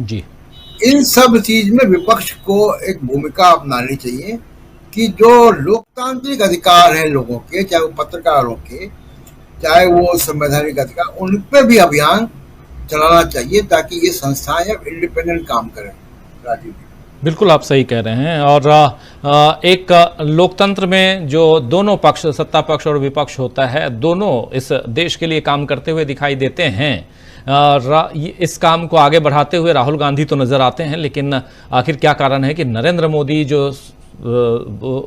जी। इन सब चीज में विपक्ष को एक भूमिका अपनानी चाहिए कि जो लोकतांत्रिक अधिकार है लोगों के, चाहे वो पत्रकारों के, चाहे वो संवैधानिक अधिकार, उन पे भी अभियान चलाना चाहिए ताकि ये संस्थाएं इंडिपेंडेंट काम करें। राजीव, बिल्कुल आप सही कह रहे हैं। और एक लोकतंत्र में जो दोनों पक्ष, सत्ता पक्ष और विपक्ष होता है, दोनों इस देश के लिए काम करते हुए दिखाई देते हैं। इस काम को आगे बढ़ाते हुए राहुल गांधी तो नजर आते हैं, लेकिन आखिर क्या कारण है कि नरेंद्र मोदी जो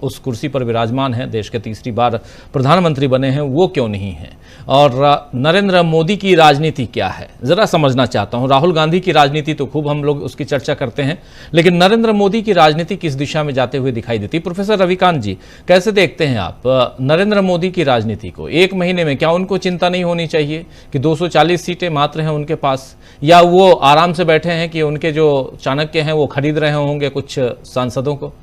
उस कुर्सी पर विराजमान है, देश के तीसरी बार प्रधानमंत्री बने हैं, वो क्यों नहीं है? और नरेंद्र मोदी की राजनीति क्या है, जरा समझना चाहता हूं। राहुल गांधी की राजनीति तो खूब हम लोग उसकी चर्चा करते हैं, लेकिन नरेंद्र मोदी की राजनीति किस दिशा में जाते हुए दिखाई देती? प्रोफेसर रविकांत जी, कैसे देखते हैं आप नरेंद्र मोदी की राजनीति को? एक महीने में क्या उनको चिंता नहीं होनी चाहिए कि 240 सीटें मात्र हैं उनके पास, या वो आराम से बैठे हैं कि उनके जो चाणक्य हैं वो खरीद रहे होंगे कुछ सांसदों को?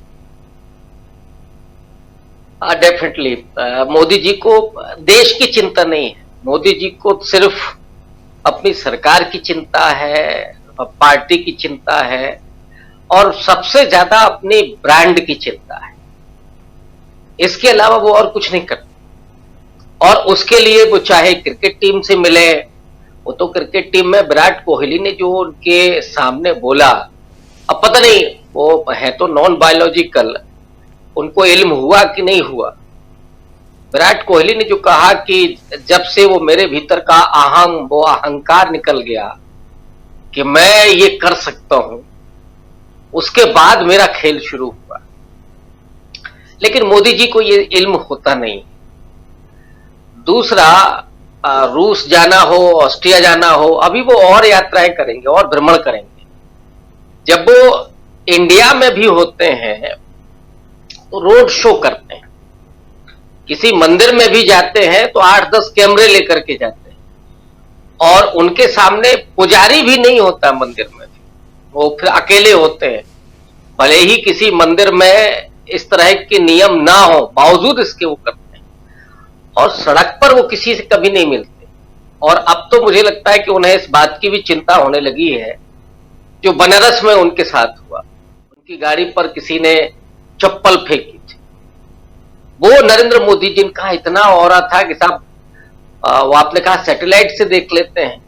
डेफिनेटली मोदी जी को देश की चिंता नहीं है। मोदी जी को सिर्फ अपनी सरकार की चिंता है, पार्टी की चिंता है, और सबसे ज्यादा अपनी ब्रांड की चिंता है। इसके अलावा वो और कुछ नहीं करते। और उसके लिए वो चाहे क्रिकेट टीम से मिले, वो तो क्रिकेट टीम में विराट कोहली ने जो उनके सामने बोला, अब पता नहीं वो है तो नॉन बायोलॉजिकल, उनको इल्म हुआ कि नहीं हुआ। विराट कोहली ने जो कहा कि जब से वो मेरे भीतर का वो अहंकार निकल गया कि मैं ये कर सकता हूं, उसके बाद मेरा खेल शुरू हुआ। लेकिन मोदी जी को ये इल्म होता नहीं। दूसरा, रूस जाना हो, ऑस्ट्रिया जाना हो, अभी वो और यात्राएं करेंगे और भ्रमण करेंगे। जब वो इंडिया में भी होते हैं तो रोड शो करते हैं, किसी मंदिर में भी जाते हैं तो 8-10 कैमरे लेकर के जाते हैं, और उनके सामने पुजारी भी नहीं होता मंदिर में भी, वो फिर अकेले होते हैं। भले ही किसी मंदिर में इस तरह के नियम ना हो, बावजूद इसके वो करते हैं, और सड़क पर वो किसी से कभी नहीं मिलते। और अब तो मुझे लगता है कि उन्हें इस बात की भी चिंता होने लगी है जो बनारस में उनके साथ हुआ। उनकी गाड़ी पर किसी ने चप्पल फेंकी थी। वो नरेंद्र मोदी जिनका इतना ऑरा था कि साहब वो आपने कहा सैटेलाइट से देख लेते हैं,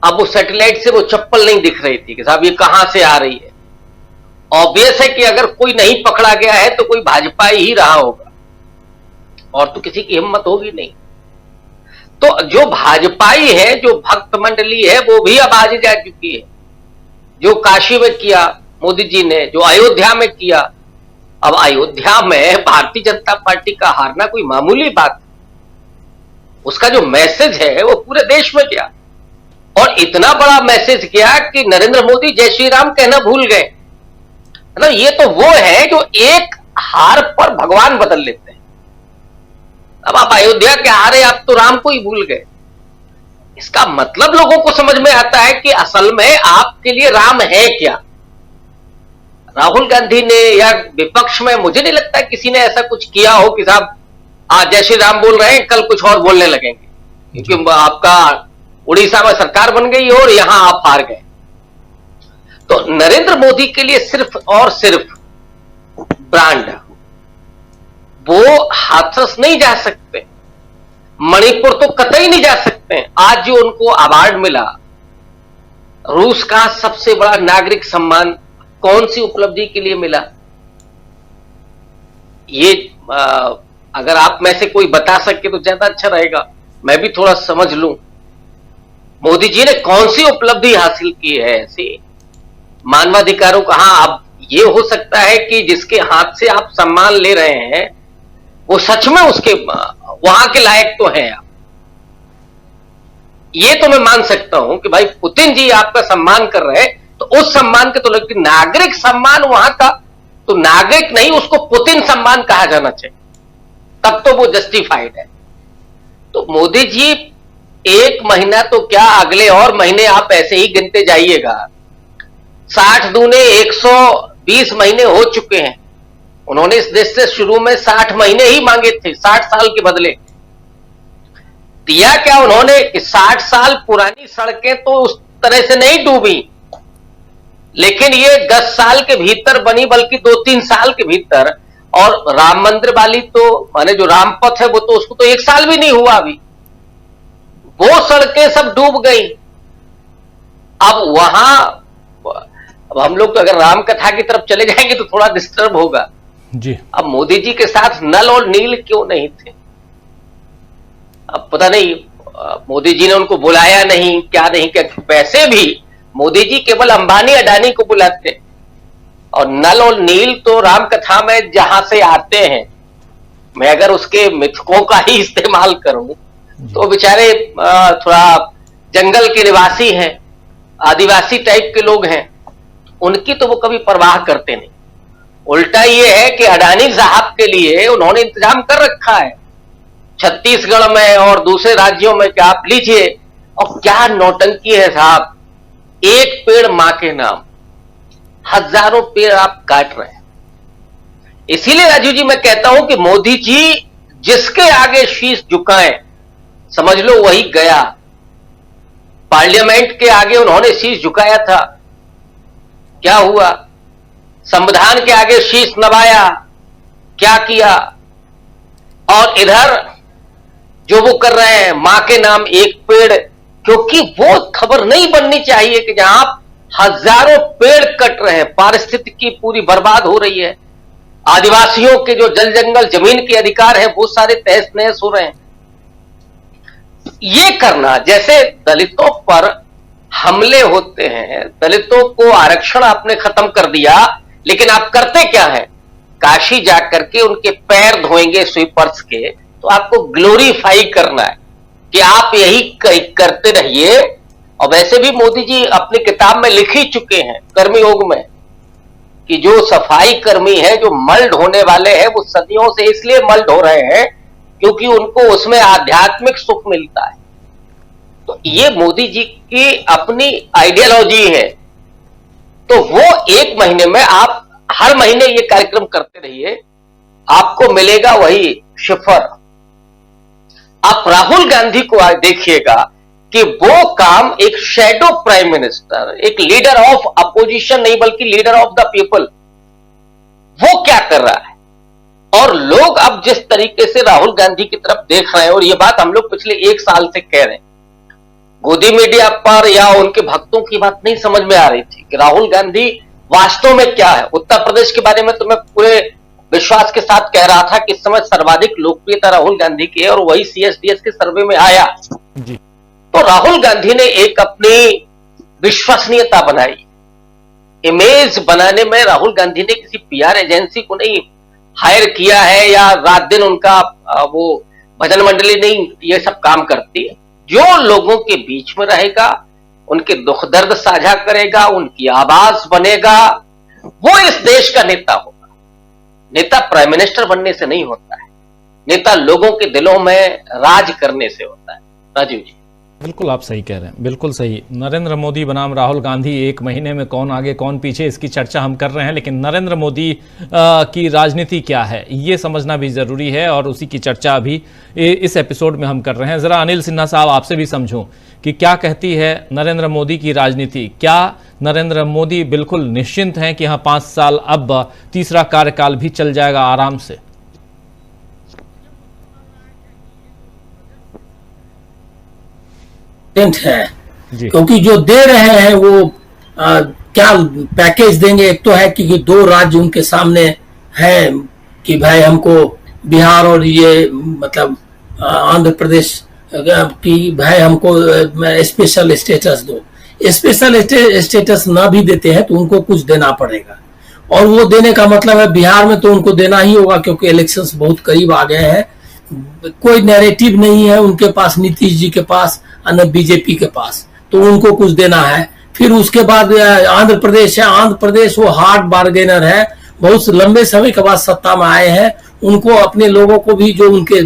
अब वो सैटेलाइट से वो चप्पल नहीं दिख रही थी कि साहब ये कहां से आ रही है। ऑब्वियस है कि अगर कोई नहीं पकड़ा गया है तो कोई भाजपा ही रहा होगा, और तो किसी की हिम्मत होगी नहीं। तो जो भाजपाई है, जो भक्त मंडली है, वो भी अब आज जा चुकी है। जो काशी में किया मोदी जी ने, जो अयोध्या में किया, अब अयोध्या में भारतीय जनता पार्टी का हारना कोई मामूली बात, उसका जो मैसेज है वो पूरे देश में गया, और इतना बड़ा मैसेज गया कि नरेंद्र मोदी जय श्री राम कहना भूल गए। मतलब ये तो वो है जो एक हार पर भगवान बदल लेते हैं। अब आप अयोध्या के हारे, आप तो राम को ही भूल गए। इसका मतलब लोगों को समझ में आता है कि असल में आपके लिए राम है क्या। राहुल गांधी ने या विपक्ष में मुझे नहीं लगता किसी ने ऐसा कुछ किया हो कि साहब आज जय श्री राम बोल रहे हैं, कल कुछ और बोलने लगेंगे, क्योंकि आपका उड़ीसा में सरकार बन गई और यहां आप हार गए। तो नरेंद्र मोदी के लिए सिर्फ और सिर्फ ब्रांड, वो हाथरस नहीं जा सकते, मणिपुर तो कतई नहीं जा सकते। आज जो उनको अवार्ड मिला, रूस का सबसे बड़ा नागरिक सम्मान, कौन सी उपलब्धि के लिए मिला? ये अगर आप में से कोई बता सके तो ज्यादा अच्छा रहेगा, मैं भी थोड़ा समझ लूं। मोदी जी ने कौन सी उपलब्धि हासिल की है ऐसी मानवाधिकारों का? हाँ, अब ये हो सकता है कि जिसके हाथ से आप सम्मान ले रहे हैं वो सच में उसके वहां के लायक तो हैं आप, ये तो मैं मान सकता हूं कि भाई पुतिन जी आपका सम्मान कर रहे हैं, तो उस सम्मान के तो लेकिन नागरिक सम्मान वहां का तो नागरिक नहीं, उसको पुतिन सम्मान कहा जाना चाहिए, तब तो वो जस्टिफाइड है। तो मोदी जी एक महीना तो क्या, अगले और महीने आप ऐसे ही गिनते जाइएगा। 60 दूने 120 महीने हो चुके हैं। उन्होंने इस देश से शुरू में 60 महीने ही मांगे थे, 60 साल के बदले दिया क्या उन्होंने कि 60 साल पुरानी सड़कें तो उस तरह से नहीं डूबी, लेकिन ये 10 साल के भीतर बनी, बल्कि 2-3 साल के भीतर। और राम मंदिर वाली तो माने जो रामपथ है वो तो उसको तो 1 साल भी नहीं हुआ अभी, वो सड़कें सब डूब गई। अब वहां अब हम लोग तो अगर राम कथा की तरफ चले जाएंगे तो थोड़ा डिस्टर्ब होगा जी। अब मोदी जी के साथ नल और नील क्यों नहीं थे? अब पता नहीं मोदी जी ने उनको बुलाया नहीं, क्या नहीं, क्या। वैसे भी मोदी जी केवल अंबानी अडानी को बुलाते, और नल और नील तो राम कथा में जहां से आते हैं, मैं अगर उसके मिथकों का ही इस्तेमाल करूं तो बेचारे थोड़ा जंगल के निवासी हैं, आदिवासी टाइप के लोग हैं, उनकी तो वो कभी परवाह करते नहीं। उल्टा ये है कि अडानी साहब के लिए उन्होंने इंतजाम कर रखा है छत्तीसगढ़ में और दूसरे राज्यों में कि आप लीजिए। और क्या नौटंकी है साहब, एक पेड़ मां के नाम, हजारों पेड़ आप काट रहे हैं। इसीलिए राजू जी मैं कहता हूं कि मोदी जी जिसके आगे शीश झुकाएं समझ लो वही गया। पार्लियामेंट के आगे उन्होंने शीश झुकाया था, क्या हुआ? संविधान के आगे शीश नवाया, क्या किया? और इधर जो वो कर रहे हैं मां के नाम एक पेड़, क्योंकि वो खबर नहीं बननी चाहिए कि जहां आप हजारों पेड़ कट रहे हैं, पारिस्थितिकी पूरी बर्बाद हो रही है, आदिवासियों के जो जल जंगल जमीन के अधिकार है वो सारे तहस नहस हो रहे हैं। ये करना, जैसे दलितों पर हमले होते हैं, दलितों को आरक्षण आपने खत्म कर दिया, लेकिन आप करते क्या है? काशी जाकर के उनके पैर धोएंगे स्वीपर्स के, तो आपको ग्लोरीफाई करना है कि आप यही करते रहिए। और वैसे भी मोदी जी अपनी किताब में लिख ही चुके हैं कर्मयोग में कि जो सफाई कर्मी है, जो मल ढोने वाले हैं, वो सदियों से इसलिए मल ढो रहे हैं क्योंकि उनको उसमें आध्यात्मिक सुख मिलता है। तो ये मोदी जी की अपनी आइडियोलॉजी है। तो वो एक महीने में, आप हर महीने ये कार्यक्रम करते रहिए, आपको मिलेगा वही शिफर। आप राहुल गांधी को आज देखिएगा कि वो काम एक शैडो प्राइम मिनिस्टर, एक लीडर ऑफ अपोजिशन नहीं बल्कि लीडर ऑफ द पीपल, वो क्या कर रहा है। और लोग अब जिस तरीके से राहुल गांधी की तरफ देख रहे हैं, और ये बात हम लोग पिछले 1 साल से कह रहे हैं, गोदी मीडिया पर या उनके भक्तों की बात नहीं समझ में आ रही थी कि राहुल गांधी वास्तव में क्या है। उत्तर प्रदेश के बारे में तो मैं पूरे विश्वास के साथ कह रहा था कि इस समय सर्वाधिक लोकप्रियता राहुल गांधी की है, और वही CSDS के सर्वे में आया जी। तो राहुल गांधी ने एक अपनी विश्वसनीयता बनाई। इमेज बनाने में राहुल गांधी ने किसी PR एजेंसी को नहीं हायर किया है, या रात दिन उनका वो भजन मंडली नहीं ये सब काम करती है। जो लोगों के बीच में रहेगा, उनके दुख दर्द साझा करेगा, उनकी आवाज बनेगा, वो इस देश का नेता होगा। नेता प्राइम मिनिस्टर बनने से नहीं होता है, नेता लोगों के दिलों में राज करने से होता है। राजीव जी बिल्कुल आप सही कह रहे हैं, बिल्कुल सही। नरेंद्र मोदी बनाम राहुल गांधी, एक महीने में कौन आगे कौन पीछे, इसकी चर्चा हम कर रहे हैं, लेकिन नरेंद्र मोदी की राजनीति क्या है ये समझना भी जरूरी है, और उसी की चर्चा अभी इस एपिसोड में हम कर रहे हैं। जरा अनिल सिन्हा साहब आपसे भी समझूं कि क्या कहती है नरेंद्र मोदी की राजनीति। क्या नरेंद्र मोदी बिल्कुल निश्चिंत हैं कि हाँ 5 साल अब तीसरा कार्यकाल भी चल जाएगा आराम से? है क्योंकि जो दे रहे हैं वो क्या पैकेज देंगे। एक तो है कि 2 राज्य उनके सामने है कि भाई हमको बिहार और ये मतलब आंध्र प्रदेश कि भाई हमको स्पेशल स्टेटस दो। स्पेशल स्टेटस ना भी देते हैं तो उनको कुछ देना पड़ेगा, और वो देने का मतलब है बिहार में तो उनको देना ही होगा क्योंकि इलेक्शंस बहुत करीब आ गए हैं। कोई नैरेटिव नहीं है उनके पास, नीतीश जी के पास न बीजेपी के पास, तो उनको कुछ देना है। फिर उसके बाद आंध्र प्रदेश है, आंध्र प्रदेश वो हार्ड बार्गेनर है, बहुत लंबे समय के बाद सत्ता में आए हैं। उनको अपने लोगों को भी, जो उनके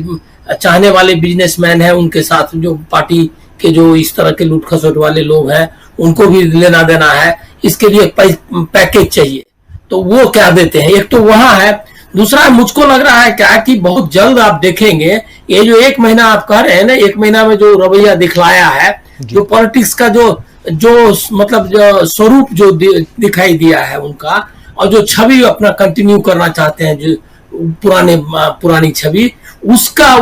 चाहने वाले बिजनेसमैन हैं, उनके साथ जो पार्टी के जो इस तरह के लूट खसोट वाले लोग हैं, उनको भी लेना देना है। इसके लिए पैकेज चाहिए, तो वो क्या देते हैं, एक तो वहां है। दूसरा मुझको लग रहा है क्या कि बहुत जल्द आप देखेंगे ये जो 1 महीना आप कह रहे हैं ना, 1 महीना में जो रवैया दिखलाया है, जो पॉलिटिक्स का जो मतलब स्वरूप जो दिखाई दिया है उनका, और जो छवि अपना कंटिन्यू करना चाहते हैं, जो पुरानी छवि, उसका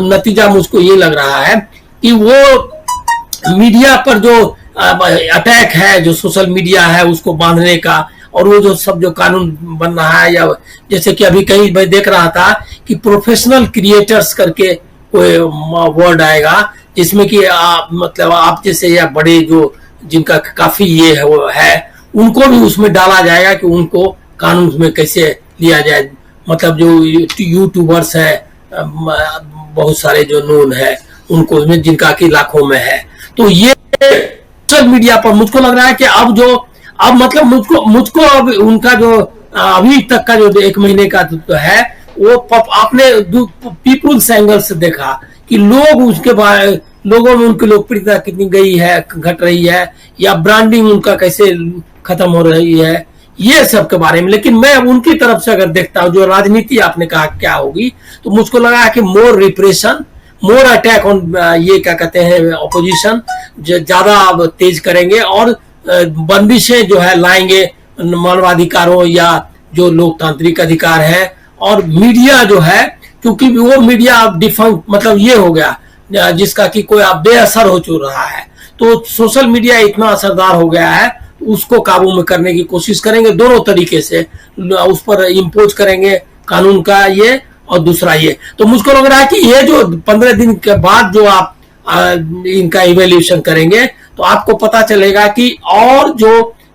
नतीजा मुझको ये लग रहा है कि वो मीडिया पर जो अटैक है, जो सोशल मीडिया है उसको बांधने का, और वो जो सब जो कानून बन रहा है, या जैसे कि अभी कहीं मैं देख रहा था कि प्रोफेशनल क्रिएटर्स करके कोई वर्ड आएगा जिसमें कि मतलब आप जैसे या बड़े जो जिनका काफी ये है वो है, उनको भी उसमें डाला जाएगा कि उनको कानून में कैसे लिया जाए, मतलब जो यूट्यूबर्स हैं, बहुत सारे जो नोन है उनको में, जिनका कि लाखों में है। तो ये सोशल मीडिया पर मुझको लग रहा है कि अब मतलब मुझको अब उनका जो अभी तक का जो 1 महीने का तो है, वो आपने पीपुल्स एंगल से देखा कि लोगों में उनकी लोकप्रियता कितनी गई है, घट रही है, या ब्रांडिंग उनका कैसे खत्म हो रही है, ये सब के बारे में। लेकिन मैं उनकी तरफ से अगर देखता हूँ, जो राजनीति आपने कहा क्या होगी, तो मुझको लगा है कि मोर रिप्रेशन, मोर अटैक ऑन ये क्या कहते हैं ऑपोजिशन, ज्यादा तेज करेंगे और बंदिशें जो है लाएंगे मानवाधिकारों या जो लोकतांत्रिक अधिकार है। और मीडिया जो है, क्योंकि वो मीडिया अब डिफंक मतलब ये हो गया जिसका कि कोई अब बेअसर हो चुका रहा है, तो सोशल मीडिया इतना असरदार हो गया है, उसको काबू में करने की कोशिश करेंगे दोनों तरीके से, उस पर इम्पोज करेंगे कानून का ये, और दूसरा ये। तो मुझको लग रहा है कि ये जो 15 दिन के बाद जो आप इनका इवेल्यूशन करेंगे, तो आपको पता चलेगा कि और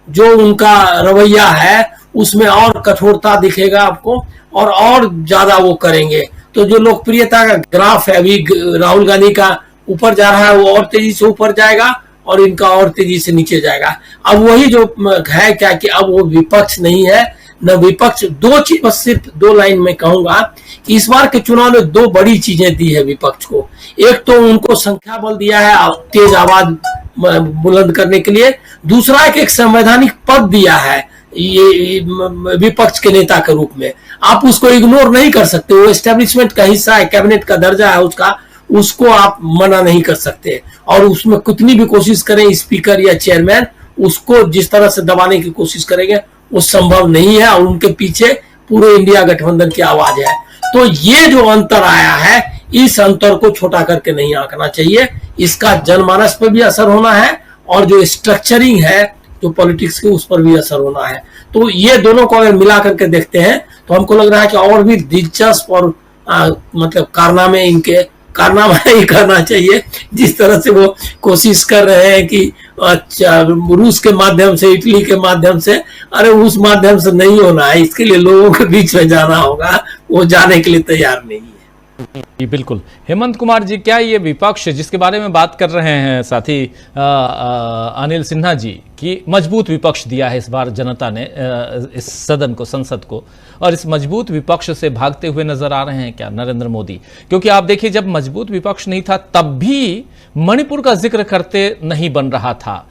जो उनका रवैया है उसमें और कठोरता दिखेगा आपको, और ज्यादा वो करेंगे। तो जो लोकप्रियता का ग्राफ है अभी राहुल गांधी का ऊपर जा रहा है, वो और तेजी से ऊपर जाएगा और इनका और तेजी से नीचे जाएगा। अब वही जो है क्या कि अब वो विपक्ष नहीं है न विपक्ष। दो चीज बस सिर्फ 2 लाइन में कहूंगा कि इस बार के चुनाव में 2 बड़ी चीजें दी है विपक्ष को। एक तो उनको संख्या बल दिया है तेज आवाज बुलंद करने के लिए, दूसरा एक संवैधानिक पद दिया है ये विपक्ष के नेता के रूप में। आप उसको इग्नोर नहीं कर सकते, वो एस्टेब्लिशमेंट का हिस्सा है, कैबिनेट का दर्जा है उसको आप मना नहीं कर सकते। और उसमें कितनी भी कोशिश करें स्पीकर या चेयरमैन, उसको जिस तरह से दबाने की कोशिश करेंगे वो संभव नहीं है, और उनके पीछे पूरे इंडिया गठबंधन की आवाज है। तो ये जो अंतर आया है, इस अंतर को छोटा करके नहीं आंकना चाहिए, इसका जनमानस पर भी असर होना है, और जो स्ट्रक्चरिंग है जो पॉलिटिक्स के उस पर भी असर होना है। तो ये दोनों को अगर मिला करके देखते हैं तो हमको लग रहा है कि और भी दिलचस्प और मतलब कारनामा ही करना चाहिए, जिस तरह से वो कोशिश कर रहे हैं कि रूस के माध्यम से, इटली के माध्यम से, अरे उस माध्यम से नहीं होना है, इसके लिए लोगों के बीच में जाना होगा, वो जाने के लिए तैयार नहीं है। जी बिल्कुल। हेमंत कुमार जी, क्या ये विपक्ष जिसके बारे में बात कर रहे हैं साथी अनिल सिन्हा जी कि मजबूत विपक्ष दिया है इस बार जनता ने इस सदन को, संसद को, और इस मजबूत विपक्ष से भागते हुए नजर आ रहे हैं क्या नरेंद्र मोदी? क्योंकि आप देखिए, जब मजबूत विपक्ष नहीं था तब भी मणिपुर का जिक्र करते नहीं बन रहा था,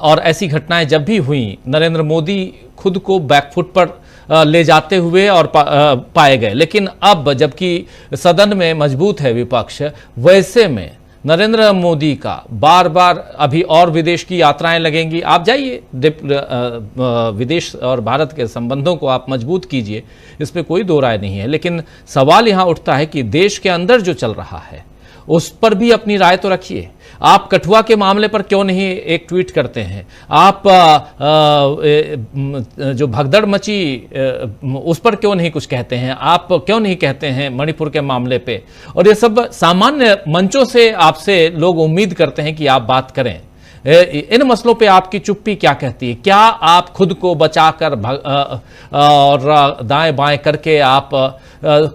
और ऐसी घटनाएं जब भी हुई नरेंद्र मोदी खुद को बैकफुट पर ले जाते हुए और पाए गए। लेकिन अब जबकि सदन में मजबूत है विपक्ष, वैसे में नरेंद्र मोदी का बार बार अभी और विदेश की यात्राएं लगेंगी। आप जाइए विदेश और भारत के संबंधों को आप मजबूत कीजिए, इस पर कोई दो राय नहीं है। लेकिन सवाल यहां उठता है कि देश के अंदर जो चल रहा है उस पर भी अपनी राय तो रखिए। आप कठुआ के मामले पर क्यों नहीं एक ट्वीट करते हैं? आप जो भगदड़ मची उस पर क्यों नहीं कुछ कहते हैं? आप क्यों नहीं कहते हैं मणिपुर के मामले पे? और ये सब सामान्य मंचों से आपसे लोग उम्मीद करते हैं कि आप बात करें। इन मसलों पे आपकी चुप्पी क्या कहती है? क्या आप खुद को बचाकर और दाएं बाएं करके आप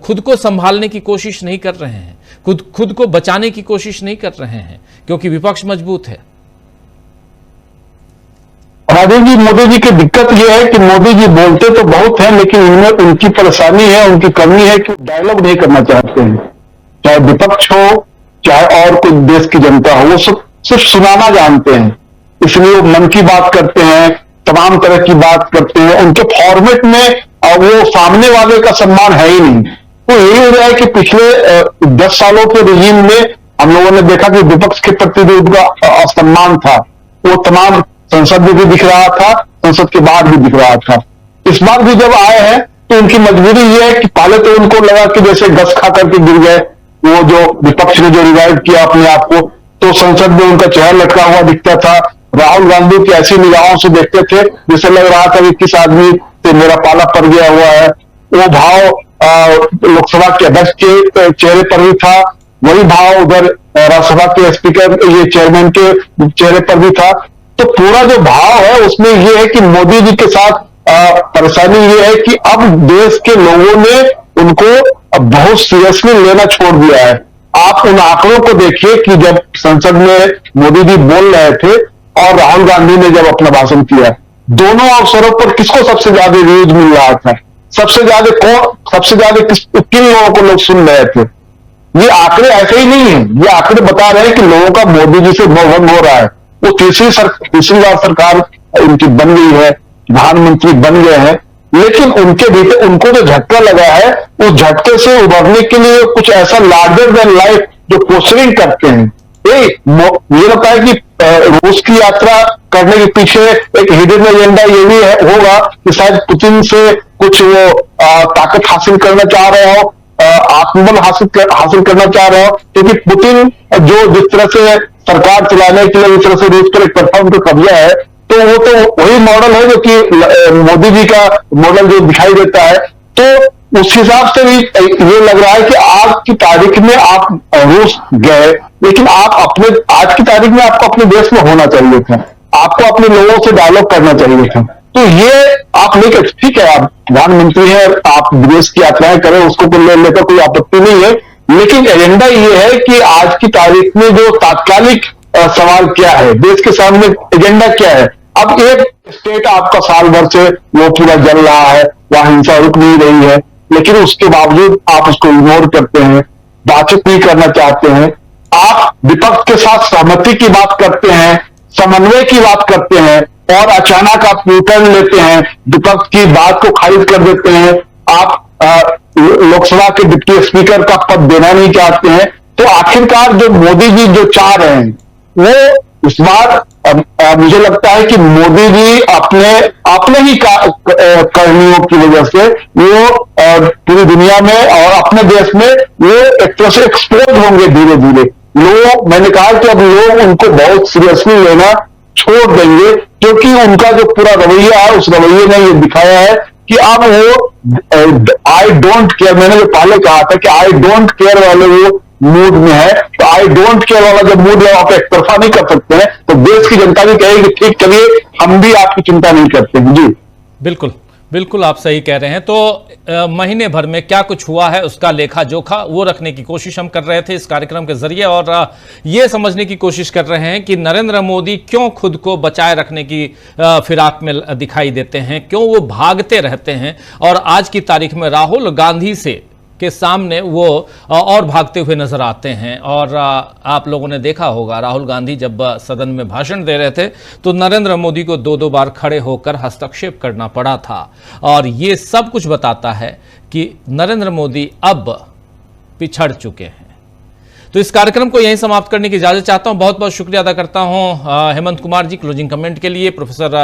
खुद को संभालने की कोशिश नहीं कर रहे हैं? खुद को बचाने की कोशिश नहीं कर रहे हैं क्योंकि विपक्ष मजबूत है। राजीव जी, मोदी जी की दिक्कत यह है कि मोदी जी बोलते तो बहुत हैं, लेकिन उनमें उनकी परेशानी है, उनकी कमी है कि डायलॉग नहीं करना चाहते हैं। चाहे विपक्ष हो चाहे और कोई देश की जनता हो, वो सब सिर्फ सुनाना जानते हैं। इसलिए वो मन की बात करते हैं, तमाम तरह की बात करते हैं। उनके फॉर्मेट में वो सामने वाले का सम्मान है ही नहीं। तो यही हो रहा है कि पिछले 10 सालों के रिजीम में हम लोगों ने देखा कि विपक्ष के प्रति जो उनका असम्मान था वो तमाम संसद में भी दिख रहा था, संसद के बाद भी दिख रहा था। इस बार भी जब आए हैं तो उनकी मजबूरी ये है कि पहले तो उनको लगा कि जैसे गस खा करके गिर गए, वो जो विपक्ष ने जो रिवाइव किया अपने आप को, तो संसद में उनका चेहरा लटका हुआ दिखता था। राहुल गांधी की ऐसी निगाहों से देखते थे जैसे लग रहा था कि किस आदमी से मेरा पाला पड़ गया हुआ है। वो भाव लोकसभा के अध्यक्ष के चेहरे पर भी था, वही भाव उधर राज्यसभा के स्पीकर ये चेयरमैन के चेहरे पर भी था। तो पूरा जो भाव है उसमें ये है कि मोदी जी के साथ परेशानी ये है कि अब देश के लोगों ने उनको बहुत सीरियसली लेना छोड़ दिया है। आप उन आंकड़ों को देखिए कि जब संसद में मोदी जी बोल रहे थे और राहुल गांधी ने जब अपना भाषण किया, दोनों अवसरों पर किसको सबसे ज्यादा व्यूज मिल रहा था, सबसे ज्यादा किन लोगों को लोग सुन रहे थे। ये आंकड़े ऐसे ही नहीं है, ये आंकड़े बता रहे हैं कि लोगों का मोदी जी से मोहन हो रहा है। वो तीसरी बार सरकार उनकी बन गई है, प्रधानमंत्री बन गए हैं, लेकिन उनके भीतर उनको जो झटका लगा है, उस झटके से उभरने के लिए कुछ ऐसा लार्जर देन लाइफ जो पोस्टरिंग करते हैं। मुझे लगता है कि रूस की यात्रा करने के पीछे एक हिडन एजेंडा ये भी होगा कि शायद पुतिन से कुछ वो ताकत हासिल करना चाह रहे हो, आत्मबल हासिल करना चाह रहे हो, क्योंकि पुतिन जो जिस तरह से सरकार चलाने के लिए जिस तरह से रूस पर एक तरफा उनका कब्जा है, तो वो तो वही मॉडल है जो कि मोदी जी का मॉडल जो दिखाई देता है। तो उस हिसाब से भी ये लग रहा है कि आज की तारीख में आप रूस गए, लेकिन आप आज की तारीख में आपको अपने देश में होना चाहिए था, आपको अपने लोगों से डायलॉग करना चाहिए था। तो ये आप लेकर, ठीक है आप प्रधानमंत्री हैं, आप विदेश की यात्राएं करें, उसको लेकर कोई आपत्ति नहीं है, लेकिन एजेंडा ये है कि आज की तारीख में जो तात्कालिक सवाल क्या है, देश के सामने एजेंडा क्या है। अब एक स्टेट आपका साल भर से वो पूरा जल रहा है, वहां हिंसा रुक नहीं रही है, लेकिन उसके बावजूद आप उसको इग्नोर करते हैं, बातचीत नहीं करना चाहते हैं, आप विपक्ष के साथ सहमति की बात करते हैं, समन्वय की बात करते हैं, और अचानक आप न्यूटर्न लेते हैं, विपक्ष की बात को खारिज कर देते हैं, आप लोकसभा के डिप्टी स्पीकर का पद देना नहीं चाहते हैं। तो आखिरकार जो मोदी जी जो चाह रहे हैं वो इस बार मुझे लगता है कि मोदी जी अपने ही कर्मियों की वजह से वो पूरी दुनिया में और अपने देश में वो एक तरह से एक्सपोज होंगे धीरे धीरे। मैंने कहा कि अब लोग उनको बहुत सीरियसली लेना छोड़ देंगे, क्योंकि उनका जो पूरा रवैया है, उस रवैये ने ये दिखाया है कि अब वो आई डोंट केयर, मैंने जो पहले कहा था कि आई डोंट केयर वाले वो मूड में है। तो आई डोंट केयर वाला जब मूड है, आप एक तरफा नहीं कर सकते हैं, तो देश की जनता भी कहेगी ठीक चलिए हम भी आपकी चिंता नहीं करते हैं। जी बिल्कुल बिल्कुल आप सही कह रहे हैं। तो महीने भर में क्या कुछ हुआ है उसका लेखा जोखा वो रखने की कोशिश हम कर रहे थे इस कार्यक्रम के जरिए, और ये समझने की कोशिश कर रहे हैं कि नरेंद्र मोदी क्यों खुद को बचाए रखने की फिराक में दिखाई देते हैं, क्यों वो भागते रहते हैं, और आज की तारीख में राहुल गांधी से के सामने वो और भागते हुए नजर आते हैं। और आप लोगों ने देखा होगा राहुल गांधी जब सदन में भाषण दे रहे थे तो नरेंद्र मोदी को दो बार खड़े होकर हस्तक्षेप करना पड़ा था, और ये सब कुछ बताता है कि नरेंद्र मोदी अब पिछड़ चुके हैं। तो इस कार्यक्रम को यहीं समाप्त करने की इजाजत चाहता हूं। बहुत बहुत शुक्रिया अदा करता हूं हेमंत कुमार जी क्लोजिंग कमेंट के लिए, प्रोफेसर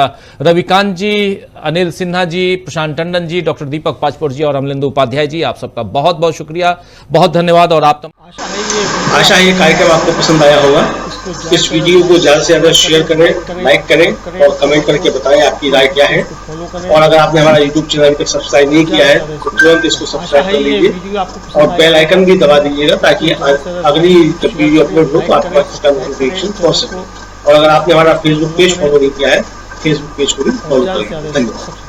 रविकांत जी, अनिल सिन्हा जी, प्रशांत टंडन जी, डॉक्टर दीपक पाचपोर जी और अमलेंदु उपाध्याय जी, आप सबका बहुत बहुत शुक्रिया, बहुत धन्यवाद। और आप आशा है ये कार्यक्रम आपको पसंद आया होगा। इस वीडियो को ज्यादा से ज्यादा शेयर करें, लाइक करें और कमेंट करके बताएं आपकी राय क्या है। और अगर आपने हमारा यूट्यूब चैनल पर सब्सक्राइब नहीं किया है तो तुरंत इसको सब्सक्राइब कर लीजिए और बेल आइकन भी दबा दीजिएगा, ताकि अगली जब वीडियो अपलोड हो तो आपके पास इसका नोटिफिकेशन पहुंच सके। और अगर आपने हमारा फेसबुक पेज फॉलो नहीं किया है, फेसबुक पेज को भी फॉलो करें। धन्यवाद।